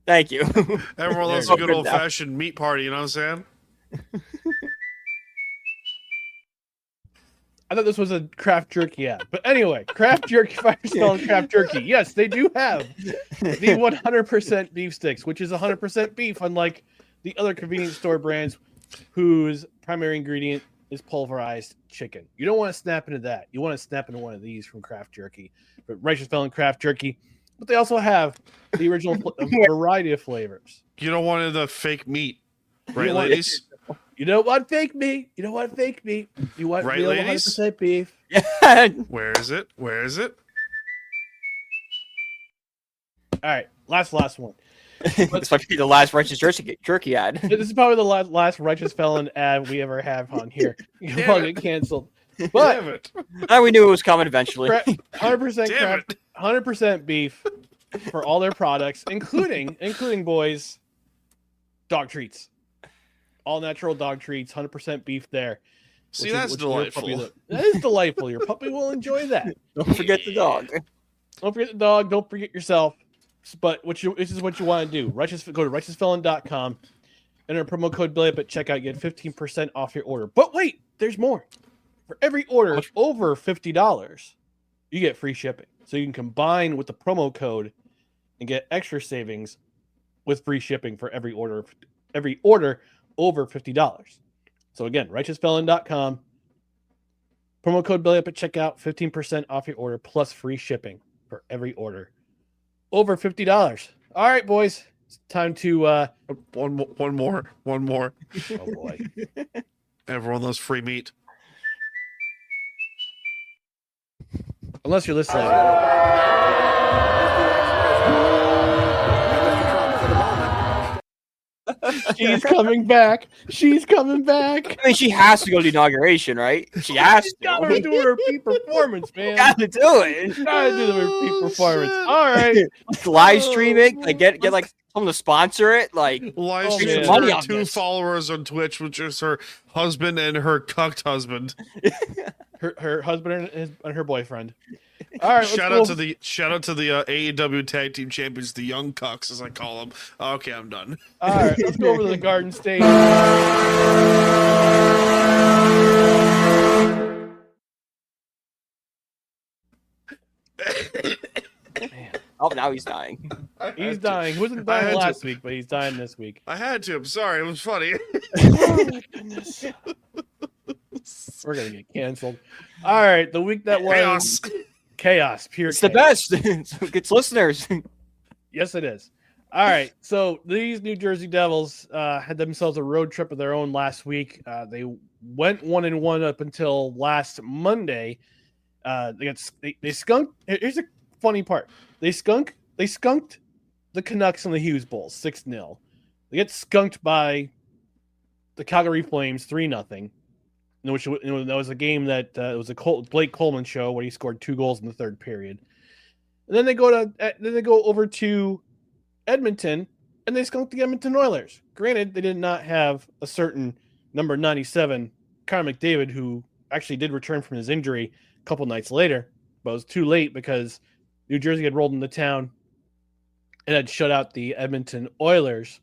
Thank you. Everyone loves a good old-fashioned meat party, you know what I'm saying? I thought this was a craft jerky ad. But anyway, craft jerky, Firestone craft jerky. Yes, they do have the 100% beef sticks, which is 100% beef, unlike the other convenience store brands whose primary ingredient is pulverized chicken. You don't want to snap into that. You want to snap into one of these from craft jerky. But Righteous Felon craft jerky. But they also have the original variety of flavors. You don't want the fake meat, right, ladies? You don't want fake meat. You don't want fake meat. You want right, real ladies? 100% beef. Where is it? Where is it? All right, last one. This might be the last Righteous Jerky ad. This is probably the last Righteous Felon ad we ever have on here. You will get canceled. But we knew it was coming eventually. 100% craft, 100% beef for all their products, including boys, dog treats. All natural dog treats, 100% beef there. See, that's delightful. That is delightful. Your puppy will enjoy that. Don't forget the dog. Don't forget the dog. Don't forget yourself. But this is what you want to do. Go to righteousfelon.com. Enter promo code BELLYUP at checkout. You get 15% off your order. But wait, there's more. For every order over $50, you get free shipping. So you can combine with the promo code and get extra savings with free shipping for every order over $50. So again, righteousfelon.com. Promo code BELLYUP at checkout. 15% off your order plus free shipping for every order over $50. All right, boys. It's time to one more. Oh boy. Everyone loves free meat. Unless you're listening. She's coming back. She's coming back. I mean, she has to go to the inauguration, right? She has to. Gotta do her repeat performance, man. Gotta do it. Gotta do the repeat performance. All right. Live streaming. Like get like someone to sponsor it. Like live streaming her 2 followers on Twitch, which is her husband and her cucked husband. Her husband and her boyfriend. All right. Shout out to the AEW Tag Team Champions, the Young Cucks, as I call them. Okay, I'm done. All right, let's go over to the Garden State. Oh, now he's dying. He's dying. He wasn't dying last week, but he's dying this week. I had to. I'm sorry. It was funny. Oh my goodness. We're gonna get canceled. All right, the week that was chaos, pure. It's chaos. the best. It gets listeners. Yes, it is. All right, so these New Jersey Devils had themselves a road trip of their own last week. They went 1-1 up until last Monday. They skunked. Here's the funny part. They skunked the Canucks in the Hughes Bowl 6-0. They get skunked by the Calgary Flames 3-0. Which that was a game that it was a Blake Coleman show where he scored 2 goals in the third period. And then they go over to Edmonton and they skunked the Edmonton Oilers. Granted, they did not have a certain number 97 Connor McDavid, who actually did return from his injury a couple nights later, but it was too late because New Jersey had rolled into town and had shut out the Edmonton Oilers.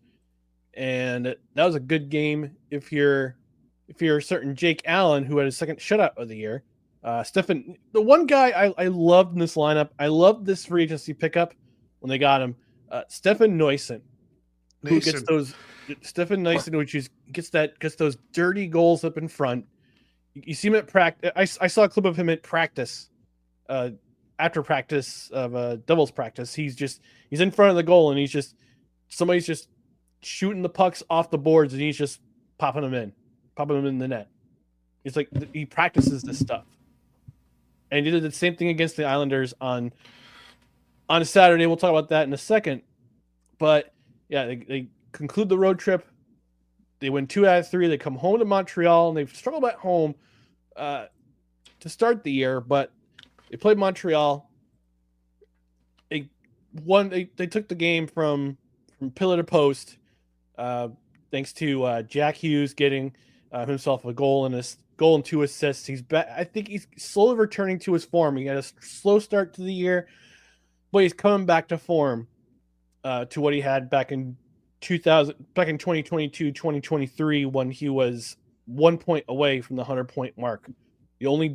And that was a good game if you're a certain Jake Allen, who had his second shutout of the year. Stefan, the one guy I loved in this lineup, I loved this free agency pickup when they got him. Stefan Noisen, who gets those Stefan Noisen, which gets those dirty goals up in front. You see him at practice. I saw a clip of him at practice, after practice of doubles practice. He's in front of the goal and somebody's just shooting the pucks off the boards and he's just popping them in the net. It's like he practices this stuff. And he did the same thing against the Islanders on a Saturday. We'll talk about that in a second. But yeah, they conclude the road trip. They win 2 out of 3. They come home to Montreal, and they've struggled at home to start the year. But they played Montreal. They took the game from pillar to post, thanks to Jack Hughes getting himself a goal and 2 assists. He's back. I think he's slowly returning to his form. He had a slow start to the year, but he's coming back to form to what he had back in 2022, 2023, when he was 1 point away from the 100-point mark. The only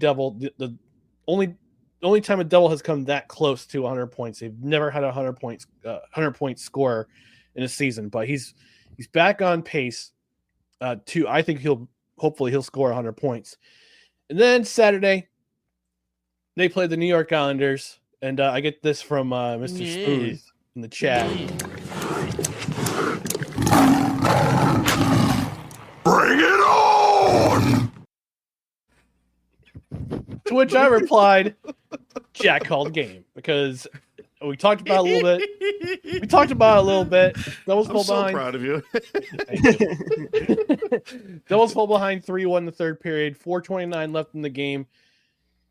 time a Devil has come that close to 100 points. They've never had a 100-point scorer in a season, but he's back on pace to. I think hopefully he'll score 100 points. And then Saturday, they play the New York Islanders, and I get this from Mr. Smooth in the chat. Bring it on! To which I replied, Jack called game, because we talked about it a little bit. Devils fall behind. So proud of you. Devils fall behind 3-1 in the third period. 4:29 left in the game.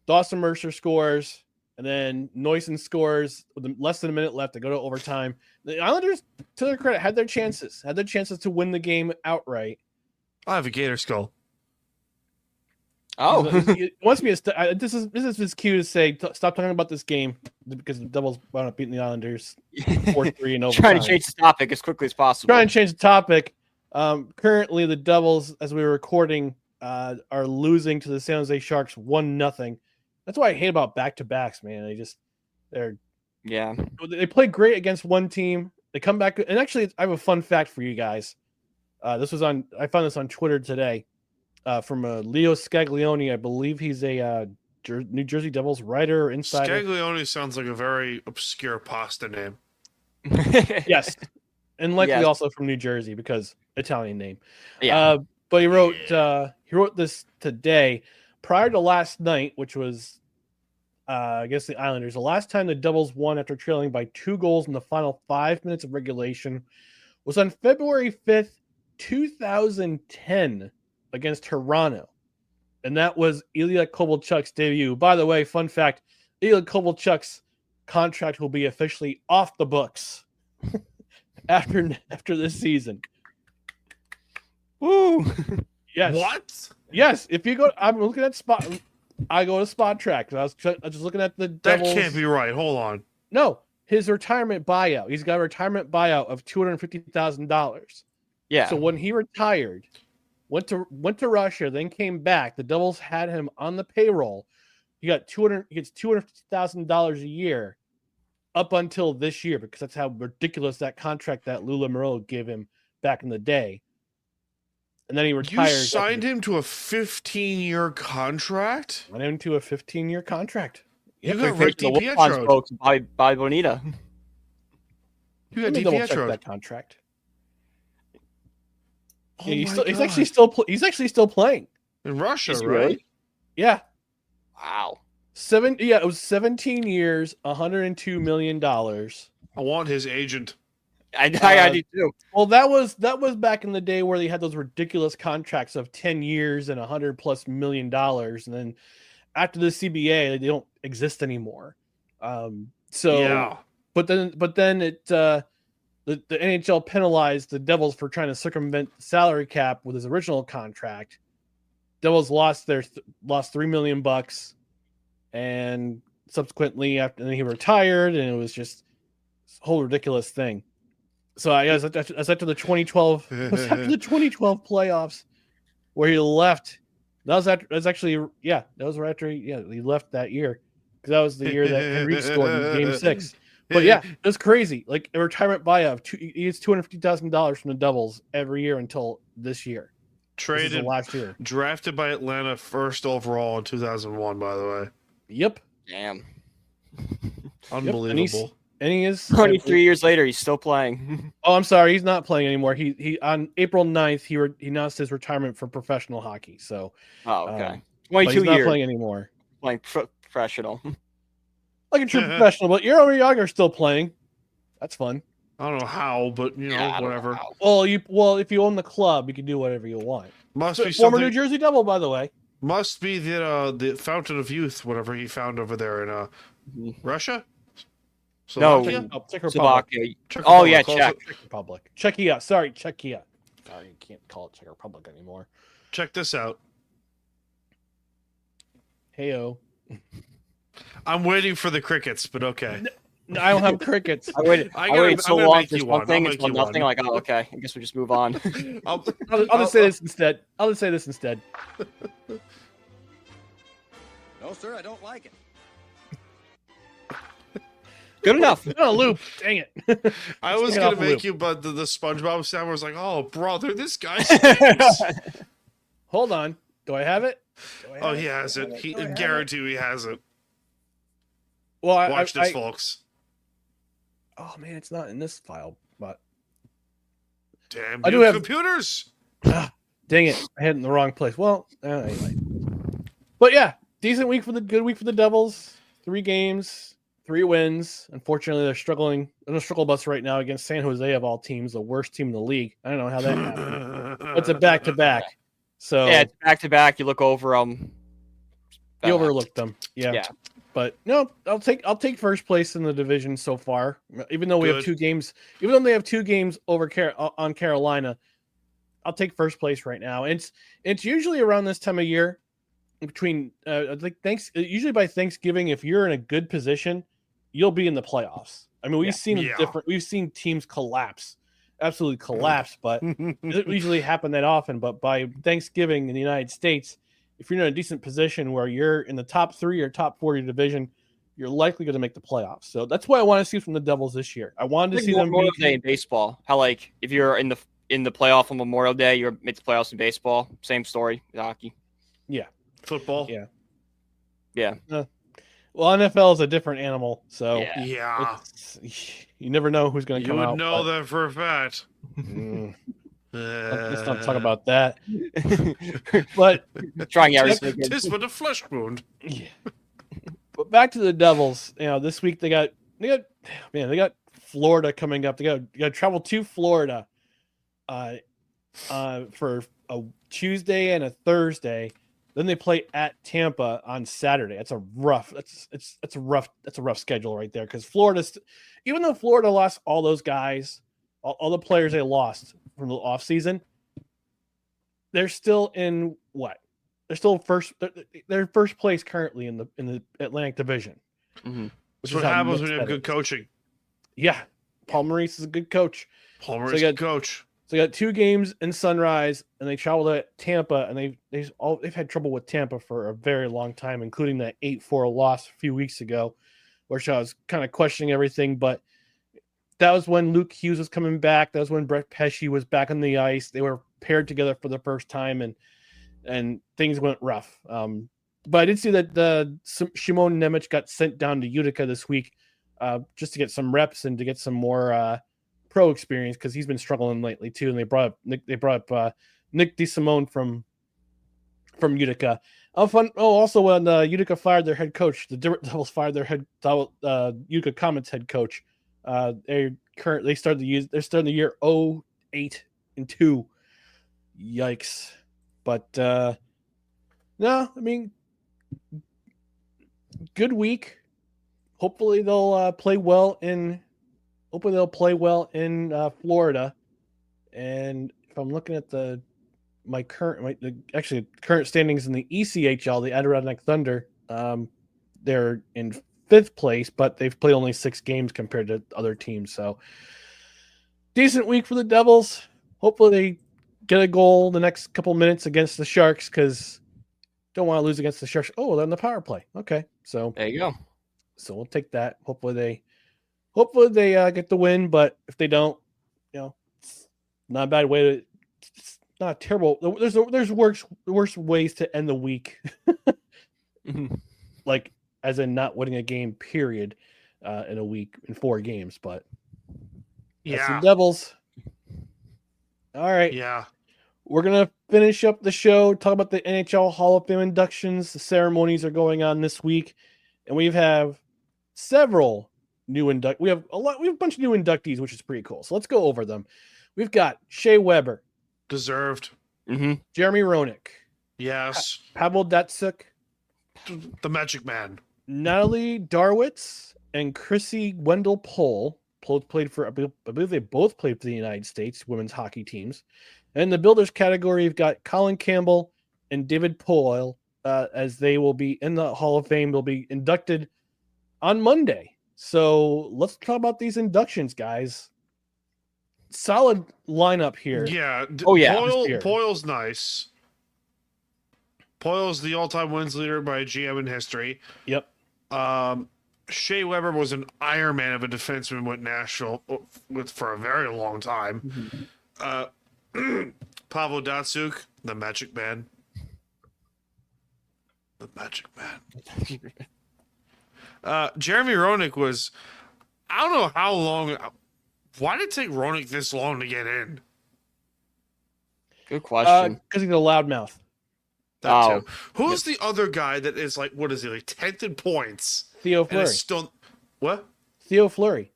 Dawson Mercer scores, and then Noisen scores with less than a minute left. They go to overtime. The Islanders, to their credit, had their chances to win the game outright. I have a gator skull. Oh, He wants me to. This is his cue to say stop talking about this game because the Devils wound up beating the Islanders 4-3 in overtime. Trying to change the topic as quickly as possible. Trying to change the topic. Currently, the Devils, as we were recording, are losing to the San Jose Sharks 1-0. That's what I hate about back-to-backs, man. They play great against one team. They come back, and actually, I have a fun fact for you guys. I found this on Twitter today. From Leo Scaglione. I believe he's a New Jersey Devils writer or insider. Scaglione sounds like a very obscure pasta name. Yes. And likely also from New Jersey because Italian name. Yeah. But he wrote this today prior to last night, which was against the Islanders. The last time the Devils won after trailing by 2 goals in the final 5 minutes of regulation was on February 5th, 2010. Against Toronto, and that was Ilya Kovalchuk's debut. By the way, fun fact: Ilya Kovalchuk's contract will be officially off the books after this season. Woo! Yes. What? Yes. If you go, I'm looking at Spot. I go to Spot Track. I was just looking at the Devils. That can't be right. Hold on. No, his retirement buyout. He's got a retirement buyout of $250,000. Yeah. So when he retired. Went to Russia, then came back. The Devils had him on the payroll. He gets $250,000 a year up until this year because that's how ridiculous that contract that Lou Lamoriello gave him back in the day. And then he retires. You signed him to a 15-year contract? Went into a 15-year contract. You got Rick DiPietro by Bonita. You got DiPietro that contract. Oh yeah, he's actually still playing in Russia, right? Really? Yeah. Wow. It was 17 years, $102 million. I want his agent. I do too. Well, that was back in the day where they had those ridiculous contracts of 10 years and $100+ million, and then after the CBA, they don't exist anymore. Yeah. But then it. The NHL penalized the Devils for trying to circumvent the salary cap with his original contract. Devils lost $3 million, and subsequently after he retired, and it was just this whole ridiculous thing. So I was after the 2012 playoffs where he left. That was right after he left that year, because that was the year that Henrique scored in Game 6. But yeah, it was crazy. Like a retirement buyout, he gets $250,000 from the Devils every year until this year. Traded last year. Drafted by Atlanta first overall in 2001, by the way. Yep. Damn. Unbelievable. And he is 23 years later, he's still playing. Oh, I'm sorry, he's not playing anymore. He on April 9th, he announced his retirement from professional hockey. So, okay, 22 years. Not playing anymore. Playing professional. Like a true professional, but Jaromir Jagr still playing. That's fun. I don't know how, but whatever. Well, if you own the club, you can do whatever you want. Must be former something. New Jersey Devil, by the way. Must be the fountain of youth, whatever he found over there in Russia. Slovakia? No, Czech Republic. Oh yeah, Czech Republic. Czechia. Sorry, Czechia. Sorry, you can't call it Czech Republic anymore. Check this out. Heyo. I'm waiting for the crickets, but okay. No, I don't have crickets. I waited so long for one thing. It's nothing. Like, oh, okay. I guess we just move on. I'll just say this instead. No, sir, I don't like it. Good enough. On a loop. Dang it. I was gonna make you, but the SpongeBob sound was like, "Oh, brother, this guy." Hold on. Do I have it? He has it. He guarantee he has it. Well, watch this, folks. Oh man, it's not in this file, but damn, I do have computers. Dang it, I had it in the wrong place. Well, anyway. But yeah, good week for the Devils. 3 games, 3 wins. Unfortunately, they're struggling on a struggle bus right now against San Jose of all teams, the worst team in the league. I don't know how that happened. But it's a back-to-back. So yeah, it's back-to-back. You look over them. You overlooked them. Yeah. But no, I'll take first place in the division so far. Even though we have 2 games, even though they have 2 games over on Carolina, I'll take first place right now. It's usually around this time of year, between usually by Thanksgiving, if you're in a good position, you'll be in the playoffs. I mean, we've seen teams collapse, absolutely collapse, but it doesn't usually happen that often. But by Thanksgiving in the United States, if you're in a decent position where you're in the top 3 or top 4 of your division, you're likely going to make the playoffs. So that's what I want to see from the Devils this year. I wanted to see them Memorial Day in baseball. How if you're in the playoff on Memorial Day, you make the playoffs in baseball. Same story with hockey. Yeah. Football. Yeah. Well, NFL is a different animal, so yeah. You never know who's going to come out. You would know that for a fact. Let's not talk about that. But trying this with a flesh wound. Yeah. But back to the Devils. This week they got Florida coming up. They got to travel to Florida for a Tuesday and a Thursday. Then they play at Tampa on Saturday. That's a rough schedule right there, because even though Florida lost all those guys, all the players they lost from the offseason, they're still in what? They're still they're first place currently in the Atlantic Division. Mm-hmm. Which is what happens when you have good coaching. Yeah. Paul Maurice is a good coach. Paul Maurice is a good coach. So they got 2 games in Sunrise, and they traveled to Tampa, and they've had trouble with Tampa for a very long time, including that 8-4 loss a few weeks ago, which I was kind of questioning everything. But that was when Luke Hughes was coming back. That was when Brett Pesce was back on the ice. They were paired together for the first time, and things went rough. But I did see that Shimon Nemec got sent down to Utica this week, just to get some reps and to get some more pro experience, because he's been struggling lately too. And they brought up Nick DeSimone from Utica. Also, when Utica fired their head coach, the Devils fired their Utica Comets head coach. They're starting the year 0-8-2. Yikes! But no, I mean, good week. Hopefully they'll play well in Florida. And if I'm looking at the current standings in the ECHL, the Adirondack Thunder. They're in 5th place, but they've played only 6 games compared to other teams. So decent week for the Devils. Hopefully they get a goal the next couple minutes against the Sharks, because don't want to lose against the Sharks. Oh, they're on the power play. Okay, so There you go. So we'll take that. Hopefully they get the win, but if they don't, it's not a bad way to. It's not terrible. There's worse ways to end the week, like as in not winning a game. Period, in a week in 4 games, but that's the Devils. All right. Yeah. We're going to finish up the show, talk about the NHL Hall of Fame inductions. The ceremonies are going on this week, and we have several new we have a bunch of new inductees, which is pretty cool. So let's go over them. We've got Shea Weber. Deserved. Jeremy Roenick. Yes. Pavel Datsyuk. The Magic Man. Natalie Darwitz and Chrissy Wendell Pohl. Played for, I believe they both played for the United States women's hockey teams. And in the builders category, you've got Colin Campbell and David Poyle, as they will be in the Hall of Fame. They'll be inducted on Monday. So let's talk about these inductions, guys. Solid lineup here. Yeah. Poyle's nice. Poyle's the all-time wins leader by a GM in history. Yep. Shea Weber was an Iron Man of a defenseman with Nashville for a very long time. Pavel Datsyuk, the Magic Man. The Magic Man. Jeremy Roenick was, I don't know how long. Why did it take Roenick this long to get in? Good question. Because he's a loudmouth. That too. Who's the other guy that is like, what is he, like 10th in points? Theo Fleury. What? Theo Fleury.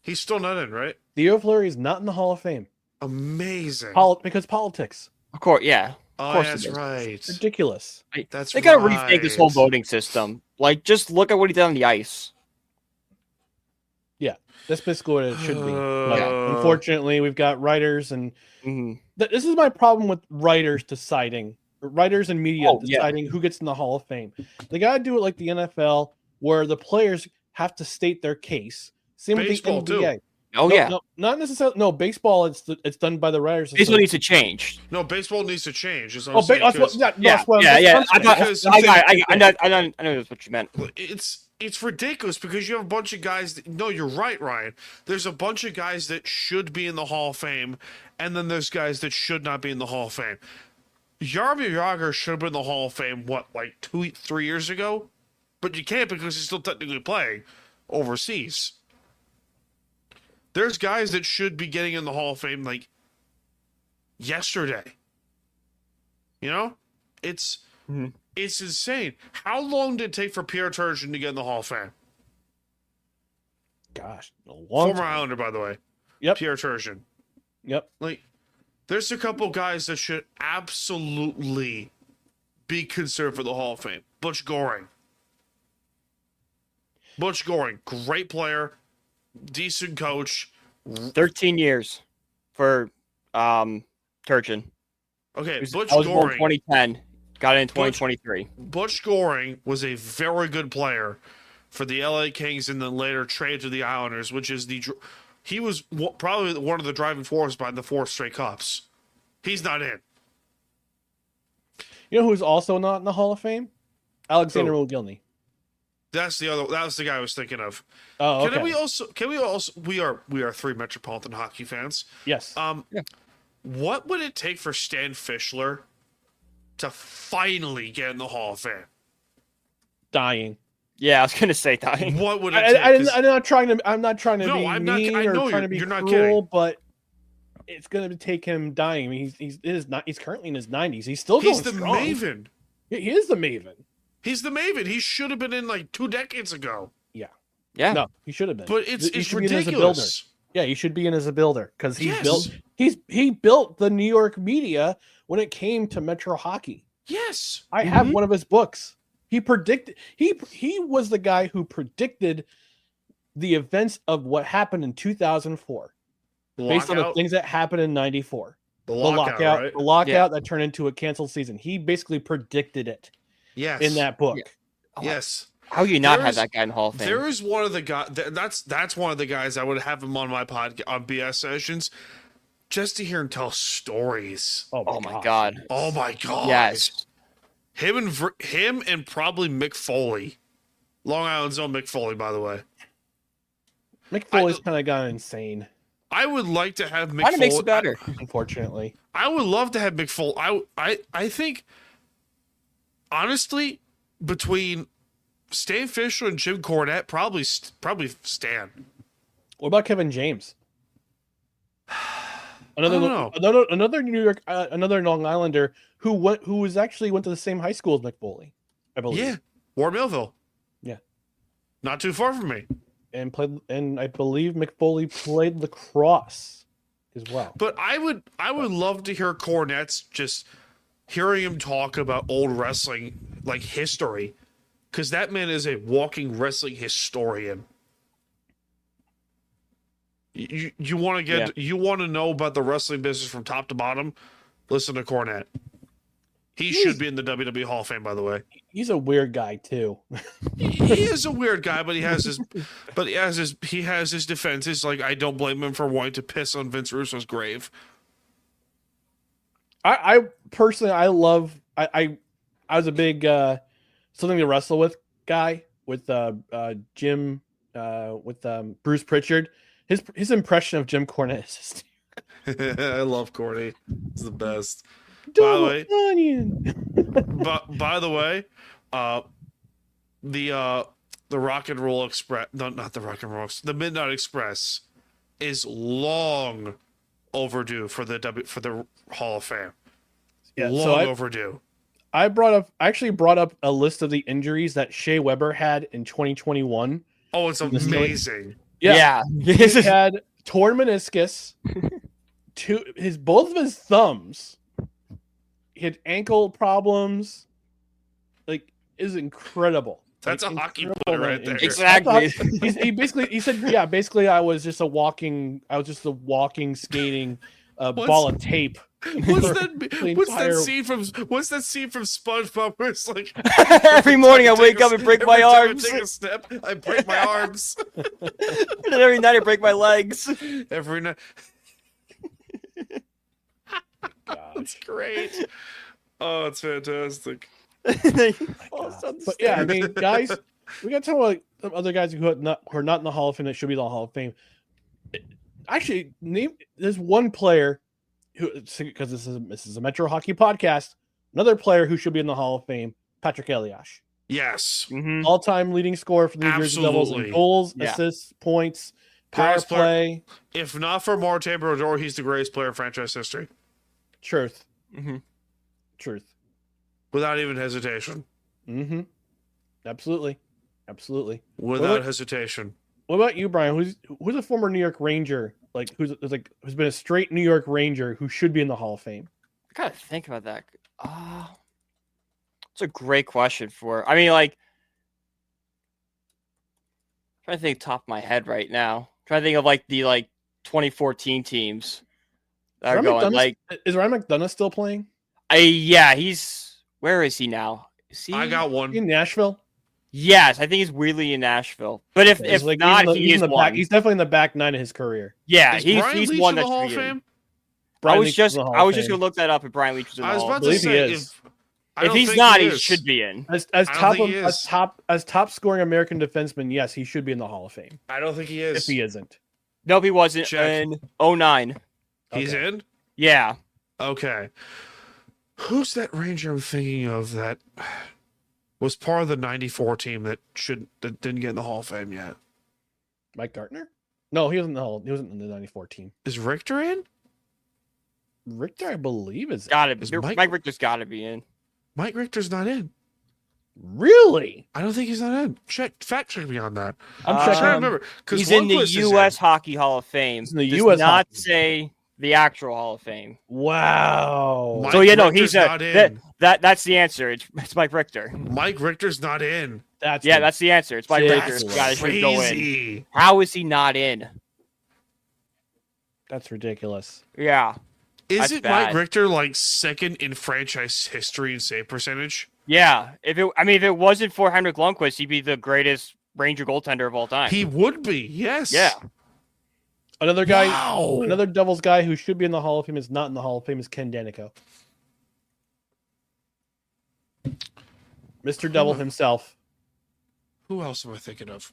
He's still not in, right? Theo Fleury is not in the Hall of Fame. Amazing. Because politics. Of course, yeah. Oh, Of course that's right. It's ridiculous. They gotta rethink this whole voting system. Like, just look at what he did on the ice. Yeah, that's basically what it should be. Unfortunately, we've got writers, and this is my problem with writers and media deciding who gets in the Hall of Fame. They got to do it like the NFL, where the players have to state their case. Same Baseball with the NBA. Too. Oh, no, not necessarily. No, baseball. It's done by the writers. Baseball needs to change. No, baseball needs to change. I know that's what you meant. It's ridiculous because you have a bunch of guys. No, you're right, Ryan. There's a bunch of guys that should be in the Hall of Fame, and then there's guys that should not be in the Hall of Fame. Jaromir Jagr should have been in the Hall of Fame, like 2-3 years ago? But you can't because he's still technically playing overseas. There's guys that should be getting in the Hall of Fame like yesterday. You know? It's insane. How long did it take for Pierre Turgeon to get in the Hall of Fame? Gosh, a long Former time. Islander, by the way. Yep. Pierre Turgeon. Yep. Like, there's a couple guys that should absolutely be considered for the Hall of Fame. Butch Goring. Great player, decent coach. 13 years for Turgeon. Okay, Butch Goring. 2010, got in 2023. Butch Goring was a very good player for the LA Kings and then later traded to the Islanders, which is he was probably one of the driving forces behind the 4 straight cups. He's not in. You know who's also not in the Hall of Fame? Alexander Mogilny. That was the guy I was thinking of. Oh, okay. We are 3 Metropolitan hockey fans. Yes. What would it take for Stan Fischler to finally get in the Hall of Fame? Dying. Yeah, I was gonna say dying. What would it take? I'm not trying to be mean I know or trying to be you're not cruel, kidding. but it's going to take him dying. I mean, he's currently in his 90s. He's still going strong. Maven. He is the Maven. He's the Maven. He should have been in like 2 decades ago. Yeah. Yeah. No, he should have been. But it's ridiculous. Yeah, he should be in as a builder because he built the New York media when it came to Metro hockey. Yes. I have one of his books. He predicted he was the guy who predicted the events of what happened in 2004 based on the things that happened in 94. The lockout, right? The lockout that turned into a canceled season. He basically predicted it Yes. in that book. Yes. How do you not have that guy in the Hall of Fame? There is one of the guys. That's one of the guys I would have him on my podcast on BS sessions, just to hear him tell stories. Oh my god. Oh my god. Yes. Him and probably Mick Foley. Long Island's own Mick Foley, by the way. Mick Foley's kind of gone insane. I would like to have Mick Kind of Foley. makes it better. Unfortunately, I would love to have Mick Foley. I think, honestly, between Stan Fisher and Jim Cornette, probably Stan. what about Kevin James? Another New York, another Long Islander who actually went to the same high school as Mick Foley, I believe. Yeah, Ward Millville. Yeah, not too far from me. And I believe Mick Foley played lacrosse as well. But I would love to hear Cornette's just hearing him talk about old wrestling like history, because that man is a walking wrestling historian. You want to know about the wrestling business from top to bottom? Listen to Cornette. He should be in the WWE Hall of Fame, by the way. He's a weird guy too. He is a weird guy, but he has his defenses. Like, I don't blame him for wanting to piss on Vince Russo's grave. I personally, I was a big something to wrestle with guy with Jim with Bruce Pritchard. His impression of Jim Cornette is I love Corny. It's the best. onion. By the way, the Rock and Roll Express, not the Rock and Roll, the Midnight Express is long overdue for the Hall of Fame. Yeah, overdue. I actually brought up a list of the injuries that Shea Weber had in 2021. Oh, it's amazing. Yeah. He had torn meniscus, both of his thumbs. He had ankle problems. Like, is incredible. That's a hockey player right there. Exactly. He said, yeah, basically I was just a walking skating ball of tape. What's that scene from SpongeBob where it's like every morning I wake up and break my arms. I take a step, I break my arms. And every night I break my legs. Every night. That's great. Oh, it's fantastic. But yeah, I mean, guys, we got to talk about some other guys who are not in the Hall of Fame that should be in the Hall of Fame. Actually, there's one player who, because this is a Metro Hockey podcast, another player who should be in the Hall of Fame, Patrick Elias. Yes. Mm-hmm. All-time leading scorer for the New Jersey Devils in goals, assists, points, power play. If not for Martin Brodeur, he's the greatest player in franchise history. Truth. Mm-hmm. Truth. Without even hesitation. Mm-hmm. Absolutely. Without hesitation. What about you, Brian? Who's a former New York Ranger, who's been a straight New York Ranger who should be in the Hall of Fame? I gotta think about that. It's a great question trying to think top of my head right now. Trying to think of the 2014 teams that are going. Is Ryan McDonough still playing? Yeah, where is he now? I got one in Nashville. Yes, I think he's weirdly in Nashville. But if not, he's one. He's definitely in the back nine of his career. Yeah, he's Leach one that's the Hall of Fame. I was just gonna look that up if Brian Leach was in the Hall of Fame. I was about to say if he's not, he should be in. As top scoring American defenseman, yes, he should be in the Hall of Fame. I don't think he is. If he isn't. Nope, he wasn't in 09. He's in? Yeah. Okay. Who's that Ranger I'm thinking of that was part of the 94 team that didn't get in the Hall of Fame yet? Mike Gartner? No, he wasn't in the 94 team. Is Richter in? Richter, I believe, is gotta be. Mike Richter's gotta be in. Mike Richter's not in. Really? I don't think he's not in. Fact check me on that. I'm trying to remember. He's in the U.S. Hockey Hall of Fame. He's in the U.S. not say the actual Hall of Fame. Wow. Mike Richter's not in. That's the answer. It's Mike Richter. Mike Richter's not in. That's the answer. It's Mike Richter. That's crazy. How is he not in? That's ridiculous. Yeah. Isn't bad. Mike Richter like second in franchise history in save percentage? Yeah. If it wasn't for Henrik Lundqvist, he'd be the greatest Ranger goaltender of all time. He would be, yes. Yeah. Another guy, Wow. another Devils guy who should be in the Hall of Fame is not in the Hall of Fame is Ken Danico. Mr. Devil himself. Who else am I thinking of?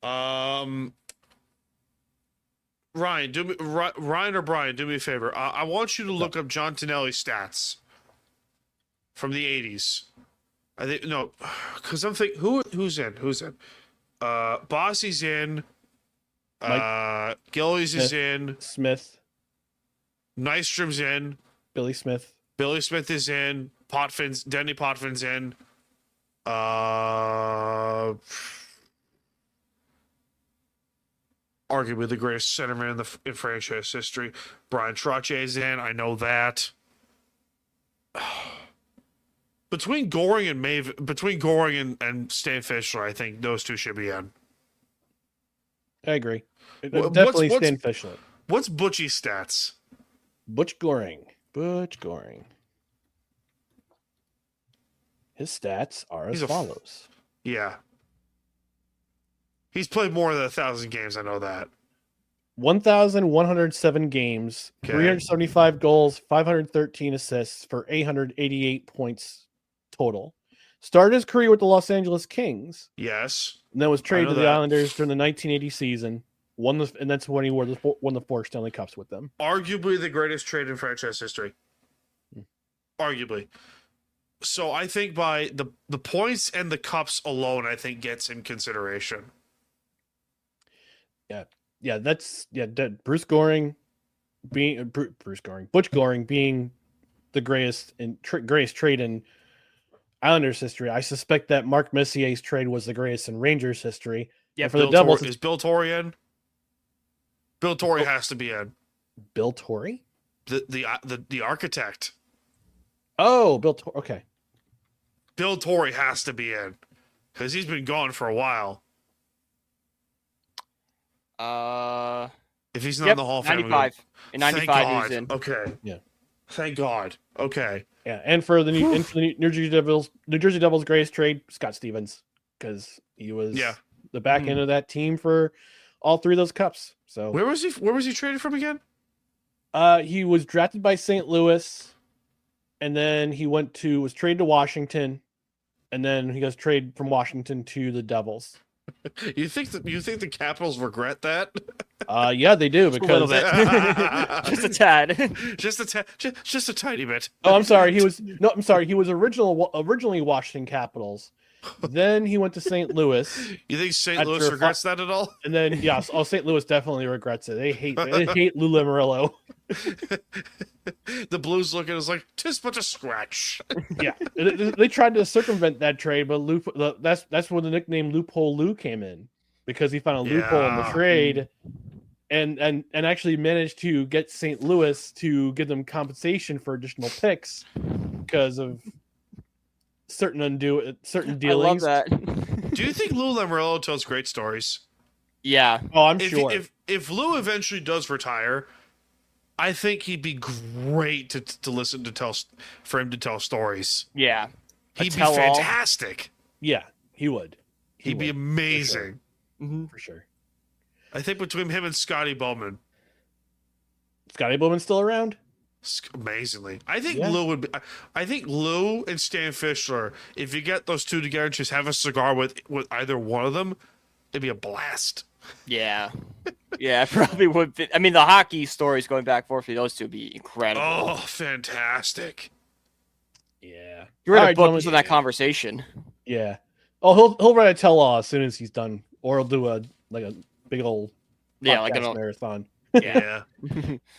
Ryan, Ryan or Brian, do me a favor. I want you to look up John Tonelli's stats from the 80s. I think because I'm thinking who's in? Bossy's in. Gillies is in. Smith. Nystrom's in. Billy Smith. Billy Smith is in. Denny Potvin's in. Arguably the greatest centerman in franchise history. Brian Trottier is in. I know that. Between Goring and Stan Fischler, I think those two should be in. I agree. What's- Definitely what's- Stan Fischler. What's Butchie's stats? Butch Goring. His stats are as follows. Yeah. He's played more than 1,000 games. I know that. 1,107 games, Okay. 375 goals, 513 assists for 888 points total. Started his career with the Los Angeles Kings, Yes. and then was traded know to the that. Islanders during the 1980 season. And that's when he won the 4 Stanley Cups with them. Arguably the greatest trade in franchise history. Arguably. So I think by the points and the cups alone, I think gets him consideration. Bruce Goring being Butch Goring being the greatest trade in Islanders history. I suspect that Mark Messier's trade was the greatest in Rangers history. Yeah, And for the Devils, Is Bill Torrey in? Bill Torrey has to be in. Bill Torrey. The architect. Oh, Bill Torrey. Okay. Bill Torrey has to be in because he's been gone for a while. If he's not in the Hall of Fame, 95. In 95, he was in. Okay. Yeah. Thank God. Okay. Yeah, and for the New Jersey Devils greatest trade, Scott Stevens, because he was the back end of that team for all 3 of those cups. So Where was he traded from again? he was drafted by St. Louis, and then he was traded to Washington, and then he got traded from Washington to the Devils. You think the Capitals regret that? Yeah, they do A little because. bit. Just a tad. just a tiny bit. Oh, I'm sorry. He was originally Washington Capitals. Then he went to St. Louis, You think St. After Louis a regrets that at all? and then St. Louis definitely regrets it. They hate Lou Lamoriello. The Blues look at it as like, "'Tis but a scratch." Yeah, they tried to circumvent that trade, but that's where the nickname Loophole Lou came in, because he found a loophole in the trade, and actually managed to get St. Louis to give them compensation for additional picks because of certain dealings. I love that. Do you think Lou Lamoriello tells great stories? Yeah. Oh, I'm sure. If Lou eventually does retire, I think he'd be great to listen to for him to tell stories. Yeah. He'd be tell-all. fantastic. Yeah, he would. He'd be amazing. For sure. I think between him and Scotty Bowman, Scotty Bowman's still around? amazingly, I think Yeah. Lou would be. I think Lou and Stan Fischler, if you get those two together and just have a cigar with either one of them, it'd be a blast. Yeah. Yeah, it probably would be. I mean, the hockey stories going back and forth for those two would be incredible. Oh, fantastic! Yeah. You read All a right, book gentlemen. from that conversation. Yeah. Oh, he'll write a tell-all as soon as he's done, or he'll do a big old Yeah, like podcast an marathon. Yeah.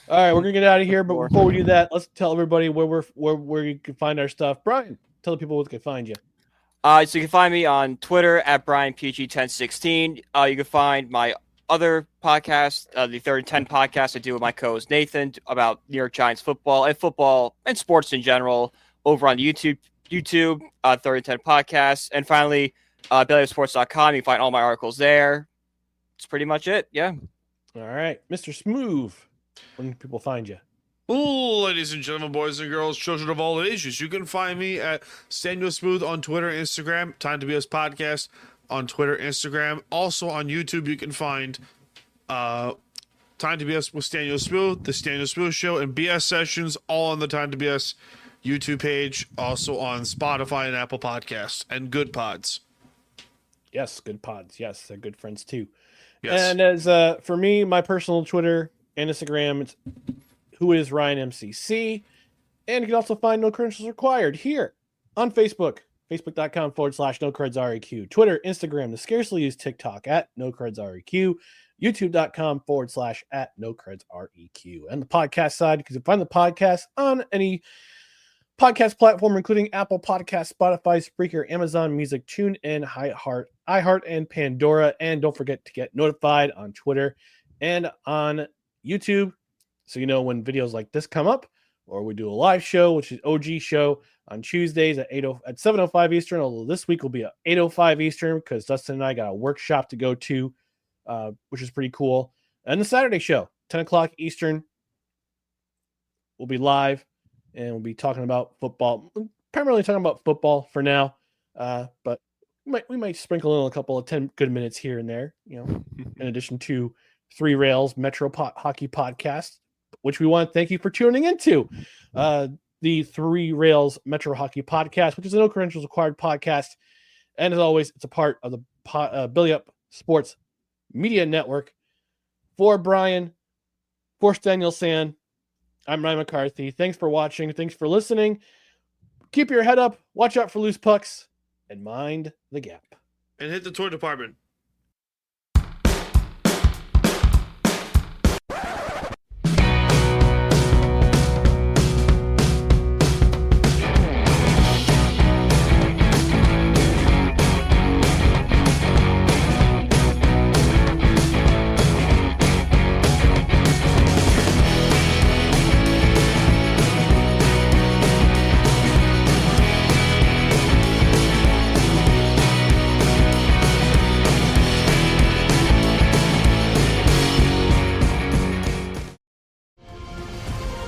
All right, we're gonna get out of here, but before we do that, let's tell everybody where you can find our stuff. Brian, tell the people where they can find you. So you can find me on Twitter at BrianPG1016. You can find my other podcast, the Third and 10 podcast I do with my co-host Nathan about New York Giants football and sports in general over on YouTube, Third and 10 podcast. And finally, BellyUpSports.com. You can find all my articles there. That's pretty much it. Yeah. All right, Mr. Smooth, when can people find you? Ladies and gentlemen, boys and girls, children of all ages, you can find me at Staniel Smooth on Twitter, Instagram, Time to BS Podcast on Twitter, Instagram. Also on YouTube, you can find Time to BS with Staniel Smooth, the Staniel Smooth Show, and BS Sessions, all on the Time to BS YouTube page. Also on Spotify and Apple Podcasts and Good Pods. Yes, Good Pods. Yes, they're good friends too. Yes. And as for me, my personal Twitter and Instagram, it's Who is Ryan MCC, and you can also find No Credentials Required here on Facebook, facebook.com/NoCredsREQ, Twitter, Instagram, the scarcely used TikTok at NoCredsREQ, youtube.com/@NoCredsREQ, and the podcast side, because you can find the podcast on any podcast platform, including Apple Podcasts, Spotify, Spreaker, Amazon Music, TuneIn, iHeart, and Pandora. And don't forget to get notified on Twitter and on YouTube, so you know when videos like this come up, or we do a live show, which is OG show on Tuesdays at 7:05 Eastern. Although this week will be at 8:05 Eastern because Dustin and I got a workshop to go to, which is pretty cool. And the Saturday show, 10 o'clock Eastern, will be live, and we'll be talking about football, primarily talking about football for now. But we might sprinkle in a couple of 10 good minutes here and there, in addition to Three Rails Metro Hockey Podcast, which we want to thank you for tuning into. The Three Rails Metro Hockey Podcast, which is a No Credentials Required podcast. And as always, it's a part of the Belly Up Sports Media Network. For Brian, for Staniel San, I'm Ryan McCarthy. Thanks for watching. Thanks for listening. Keep your head up. Watch out for loose pucks. And mind the gap. And hit the toy department.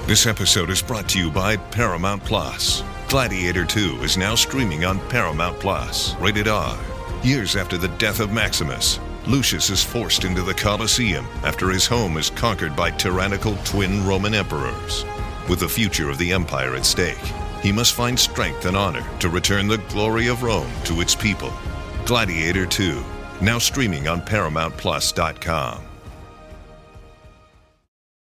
This episode is brought to you by Paramount Plus. Gladiator 2 is now streaming on Paramount Plus. Rated R. Years after the death of Maximus, Lucius is forced into the Colosseum after his home is conquered by tyrannical twin Roman emperors. With the future of the empire at stake, he must find strength and honor to return the glory of Rome to its people. Gladiator 2, now streaming on ParamountPlus.com.